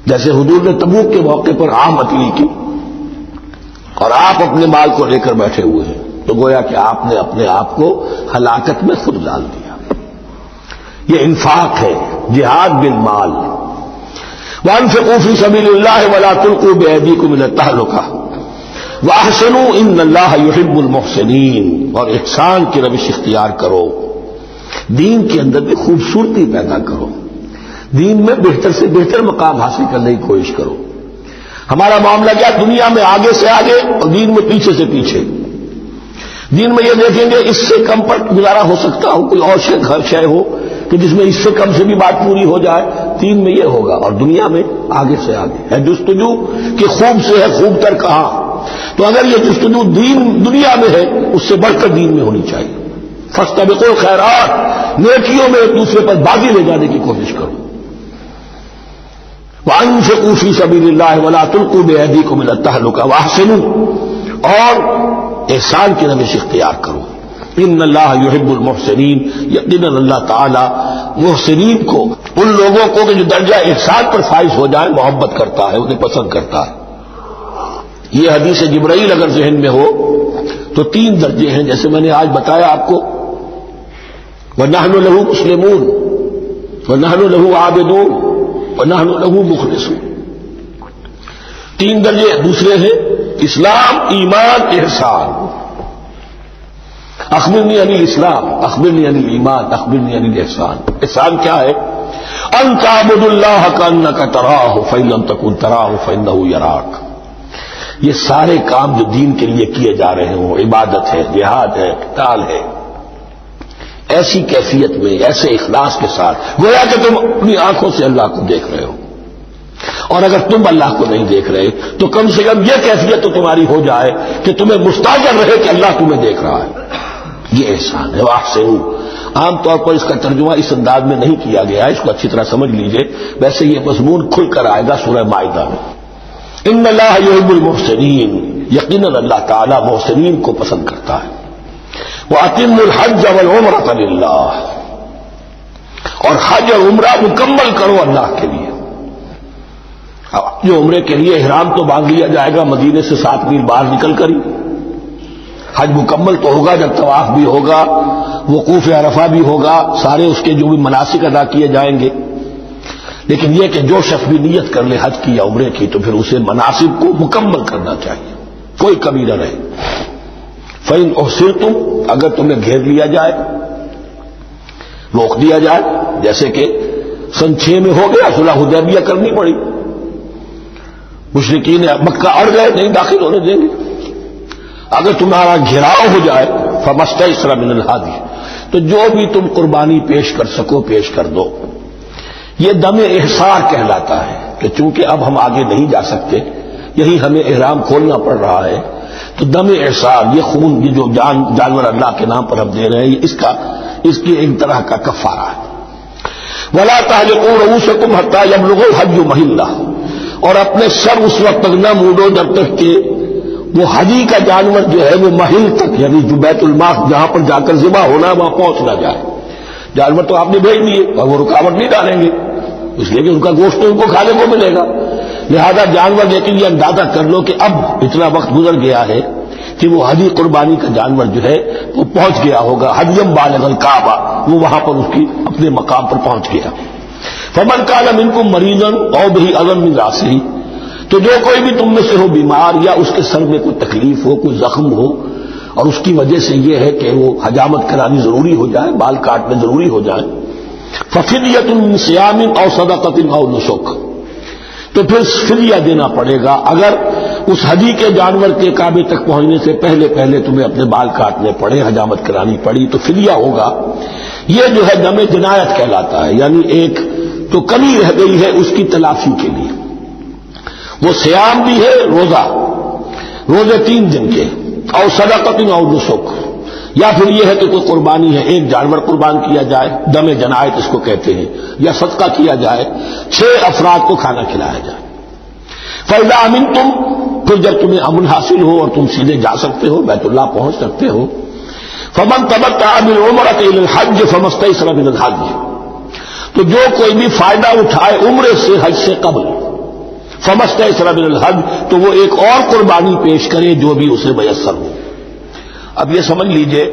جیسے حضور نے تبوک کے موقع پر عام عطیہ کی اور آپ اپنے مال کو لے کر بیٹھے ہوئے ہیں، تو گویا کہ آپ نے اپنے آپ کو ہلاکت میں خود ڈال دیا۔ یہ انفاق ہے، جہاد بالمال۔ وَأَنفِقُوا فِي سَبِيلِ اللَّهِ وَلَا تُلْقُوا بِأَيْدِيكُمْ إِلَى التَّهْلُكَةِ وَأَحْسِنُوا إِنَّ اللَّهَ يُحِبُّ الْمُحْسِنِينَ، اور احسان کی روش اختیار کرو، دین کے اندر بھی خوبصورتی پیدا کرو، دین میں بہتر سے بہتر مقام حاصل کرنے کی کوشش کرو۔ ہمارا معاملہ کیا، دنیا میں آگے سے آگے اور دین میں پیچھے سے پیچھے۔ دین میں یہ دیکھیں گے اس سے کم پر گزارا ہو سکتا ہو، کوئی اور شے ہو کہ جس میں اس سے کم سے بھی بات پوری ہو جائے، دین میں یہ ہوگا، اور دنیا میں آگے سے آگے ہے جستجو کہ خوب سے ہے خوب تر کہاں۔ تو اگر یہ جستجو دنیا میں ہے، اس سے بڑھ کر دین میں ہونی چاہیے۔ فاستبقوا الخیرات، نیکیوں میں ایک دوسرے پر بازی لے جانے کی کوشش کرو۔ وَأَنفِقُوا فِي سَبِيلِ اللَّهِ وَلَا تُلْقُوا بِأَيْدِيكُمْ إِلَى التَّهْلُكَةِ وَأَحْسِنُوا، اور احسان کی روش اختیار کرو۔ ان اللہ یحب المحسنین، یقیناً اللہ تعالی محسنین کو، ان لوگوں کو کہ جو درجہ احسان پر فائز ہو جائے، محبت کرتا ہے، انہیں پسند کرتا ہے۔ یہ حدیث جبرائیل اگر ذہن میں ہو تو 3 درجے ہیں، جیسے میں نے آج بتایا آپ کو، وَنَحْنُ لَهُ مُسْلِمُونَ وَنَحْنُ لَهُ عَابِدُونَ وَنَحْنُ لَهُ مُخْلِصُونَ۔ 3 درجے دوسرے ہیں، اسلام، ایمان، احسان۔ اخبرنی عن الاسلام، اخبرنی عن الایمان، اخبرنی عن الاحسان۔ احسان کیا ہے؟ ان تعبد اللہ کانک تراہ فإن لم تکن تراہ فإنہ یراک۔ یہ سارے کام جو دین کے لیے کیے جا رہے ہوں، عبادت ہے، جہاد ہے، قتال ہے، ایسی کیفیت میں، ایسے اخلاص کے ساتھ، گویا کہ تم اپنی آنکھوں سے اللہ کو دیکھ رہے ہو، اور اگر تم اللہ کو نہیں دیکھ رہے تو کم سے کم یہ کیفیت تو تمہاری ہو جائے کہ تمہیں مستاجر رہے کہ اللہ تمہیں دیکھ رہا ہے۔ یہ احسان ہے۔ وَأَحْسِنُوا، عام طور پر اس کا ترجمہ اس انداز میں نہیں کیا گیا ہے، اس کو اچھی طرح سمجھ لیجئے، ویسے یہ مضمون کھل کر آئے گا سورہ مائدہ میں۔ ان اللہ یحب المحسنین، یقیناً اللہ تعالی محسنین کو پسند کرتا ہے۔ وَأَتِمُّوا الْحَجَّ وَالْعُمْرَةَ لِلَّهِ، اور حج اور عمرہ مکمل کرو اللہ کے لیے۔ جو عمرے کے لیے احرام تو باندھ لیا جائے گا مدینے سے 7 میل باہر نکل کر ہی، حج مکمل تو ہوگا جب طواف بھی ہوگا، وقوف عرفہ بھی ہوگا، سارے اس کے جو بھی مناسک ادا کیے جائیں گے۔ لیکن یہ کہ جو شخص بھی نیت کر لے حج کی یا عمرے کی تو پھر اسے مناسک کو مکمل کرنا چاہیے، کوئی کمی نہ رہے۔ فَإِنْ أُحْصِرْتُمْ، اگر تمہیں گھیر لیا جائے، روک دیا جائے، جیسے کہ سن 6 میں ہو گیا، صلح حدیبیہ کرنی پڑی، مشرکین مکہ اڑ گئے، نہیں داخل ہونے دیں گے۔ اگر تمہارا گھیراؤ ہو جائے فَمَسْتَيْسَرَ مِنَ الْهَدْيِ، تو جو بھی تم قربانی پیش کر سکو پیش کر دو۔ یہ دم احصار کہلاتا ہے کہ چونکہ اب ہم آگے نہیں جا سکتے، یہی ہمیں احرام کھولنا پڑ رہا ہے، تو دم احصار، یہ خون، یہ جو جانور اللہ کے نام پر ہم دے رہے ہیں، اس کی ایک طرح کا کفارہ ہے۔ وَلَا تَحْلِقُوا رُؤُوسَكُمْ حَتَّىٰ يَبْلُغَ الْحَدْيُ مَحِلَّهُ، اور اپنے سر اس وقت تک نہ موڑو جب تک کہ وہ حدی کا جانور جو ہے وہ محل تک، یعنی جو بیت الماء جہاں پر جا کر ذبح ہونا ہے وہاں پہنچ نہ جائے۔ جانور تو آپ نے بھیج دیے اور وہ رکاوٹ نہیں ڈالیں گے، اس لیے کہ ان کا گوشت تو ان کو کھانے کو ملے گا، لہذا جانور لیکن یہ اندازہ کر لو کہ اب اتنا وقت گزر گیا ہے کہ وہ حدی قربانی کا جانور جو ہے وہ پہنچ گیا ہوگا۔ حدیم بالغ الکعبہ، وہ وہاں پر اس کی اپنے مقام پر پہنچ گیا. فمن کان منکم مریضا او بہ اذى من راسہ، تو جو کوئی بھی تم میں سے ہو بیمار یا اس کے سر میں کوئی تکلیف ہو، کوئی زخم ہو، اور اس کی وجہ سے یہ ہے کہ وہ حجامت کرانی ضروری ہو جائے، بال کاٹنے ضروری ہو جائے، ففدیۃ من صیام او صدقۃ او نسک، تو پھر فدیہ دینا پڑے گا. اگر اس حجی کے جانور کے کعبے تک پہنچنے سے پہلے تمہیں اپنے بال کاٹنے پڑے، حجامت کرانی پڑی، تو فدیہ ہوگا. یہ جو ہے دم جنایت کہلاتا ہے، یعنی ایک تو کمی رہ گئی ہے اس کی تلافی کے لیے. وہ صیام بھی ہے، روزے 3 دن کے، اور صدقۃ او نسک، یا پھر یہ ہے کہ کوئی قربانی ہے، ایک جانور قربان کیا جائے، دم جنایت اس کو کہتے ہیں، یا صدقہ کیا جائے، 6 افراد کو کھانا کھلایا جائے. فَإِذَا أَمِنْتُمْ، پھر جب تمہیں امن حاصل ہو اور تم سیدھے جا سکتے ہو، بیت اللہ پہنچ سکتے ہو، فَمَنْ تَمَتَّعَ بِالْعُمْرَةِ إِلَى الْحَجِّ فَمَا اسْتَيْسَرَ مِنَ الْحَجِّ، تو جو کوئی بھی فائدہ اٹھائے عمرے سے حج سے قبل، فَمَا اسْتَيْسَرَ مِنَ الْحَجِّ، تو وہ ایک اور قربانی پیش کرے جو بھی اسے میسر ہو. اب یہ سمجھ لیجئے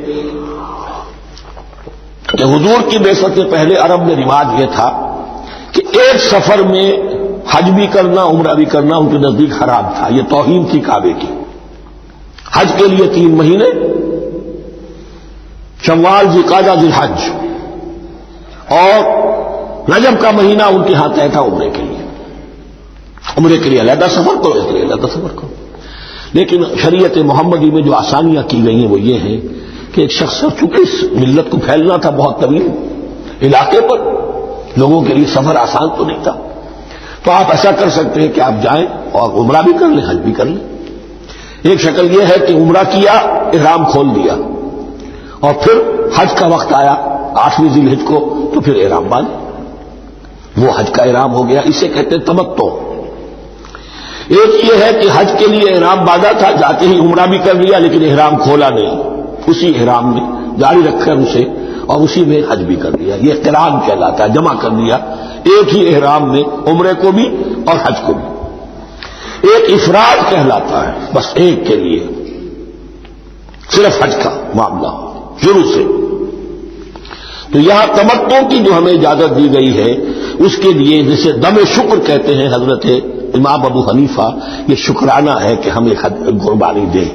کہ حضور کی بعثت سے پہلے عرب میں رواج یہ تھا کہ ایک سفر میں حج بھی کرنا، عمرہ بھی کرنا ان کے نزدیک حرام تھا. یہ توہین تھی کعبے کی. حج کے لیے 3 مہینے، شوال، ذوالقعدہ، ذوالحج، اور رجب کا مہینہ ان کے ہاں طے تھا عمرے کے لیے. عمرے کے لیے علیحدہ سفر کرو، اس کے لیے علیحدہ سفر کرو. لیکن شریعت محمدی میں جو آسانیاں کی گئی ہیں وہ یہ ہیں کہ ایک شخص چونکہ اس ملت کو پھیلنا تھا بہت طویل علاقے پر، لوگوں کے لیے سفر آسان تو نہیں تھا، تو آپ ایسا کر سکتے ہیں کہ آپ جائیں اور عمرہ بھی کر لیں، حج بھی کر لیں. ایک شکل یہ ہے کہ عمرہ کیا، احرام کھول دیا، اور پھر حج کا وقت آیا 8ویں ذی الحجہ کو، تو پھر احرام باندھے، وہ حج کا احرام ہو گیا. اسے کہتے ہیں تمتع. ایک یہ ہے کہ حج کے لیے احرام باندھا تھا، جاتے ہی عمرہ بھی کر لیا لیکن احرام کھولا نہیں، اسی احرام میں جاری رکھ کر اسے اور اسی میں حج بھی کر دیا. یہ قران کہلاتا ہے، جمع کر دیا ایک ہی احرام میں عمرے کو بھی اور حج کو بھی. ایک افراد کہلاتا ہے، بس ایک کے لیے صرف حج کا معاملہ شروع سے. تو یہاں تمتع کی جو ہمیں اجازت دی گئی ہے اس کے لیے جسے دم شکر کہتے ہیں حضرت امام ابو حنیفہ، یہ شکرانہ ہے کہ ہم ایک قربانی دیں.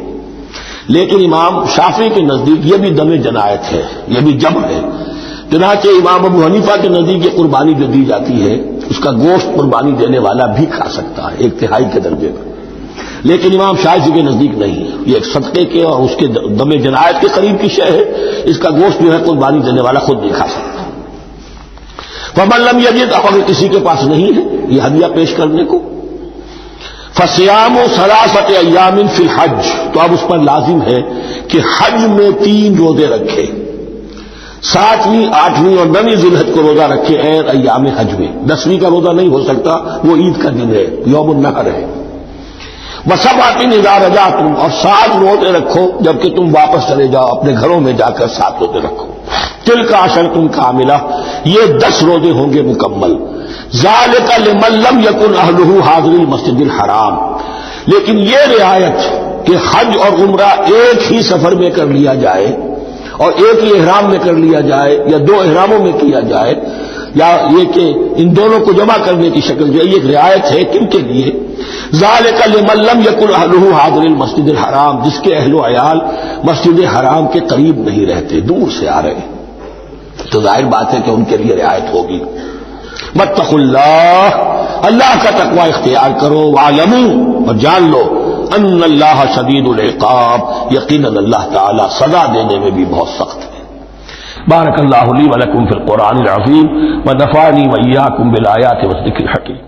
لیکن امام شافعی کے نزدیک یہ بھی دم جنایت ہے، یہ بھی جبر ہے. چنانچہ امام ابو حنیفہ کے نزدیک یہ قربانی جو دی جاتی ہے اس کا گوشت قربانی دینے والا بھی کھا سکتا ہے 1/3 کے درجے پر، لیکن امام شافعی کے نزدیک نہیں ہے. یہ ایک صدقے کے اور اس کے دم جنایت کے قریب کی شے ہے، اس کا گوشت جو ہے قربانی دینے والا خود نہیں کھا سکتا. فمن لم یجد، اگر کسی کے پاس نہیں ہے یہ ہدیہ پیش کرنے کو، فصیام ثلاثۃ ایام فی الحج، تو اب اس پر لازم ہے کہ حج میں 3 روزے رکھے، 7ویں، 8ویں اور 9ویں ذی الحجہ کو روزہ رکھے غیر ایام حج میں. 10ویں کا روزہ نہیں ہو سکتا، وہ عید کا دن ہے، یوم النحر ہے. وسبعۃ اذا رجعتم، اور 7 روزے رکھو جبکہ تم واپس چلے جاؤ اپنے گھروں میں جا کر 7 روزے رکھو. تلک عشرۃ کاملہ، یہ 10 روزے ہوں گے مکمل. ذالک لمن لم یکن اہلہ حاضر المسجد الحرام، لیکن یہ رعایت کہ حج اور عمرہ ایک ہی سفر میں کر لیا جائے اور ایک ہی احرام میں کر لیا جائے یا 2 احراموں میں کیا جائے، یا یہ کہ ان دونوں کو جمع کرنے کی شکل جو ہے، یہ رعایت ہے کن کے لیے؟ ذالک لمن لم یکن اہلہ حاضر المسجد الحرام، جس کے اہل و عیال مسجد حرام کے قریب نہیں رہتے، دور سے آ رہے ہیں، تو ظاہر بات ہے کہ ان کے لیے رعایت ہوگی. واتقوا اللہ، اللہ کا تقوی اختیار کرو. وعلموا، اور جان لو، ان اللہ شدید العقاب، یقیناً اللہ تعالی سزا دینے میں بھی بہت سخت ہے. بارک اللہ لی ولکم فی القرآن العظیم ونفعنی وإیاکم بالآیات والذکر الحکیم.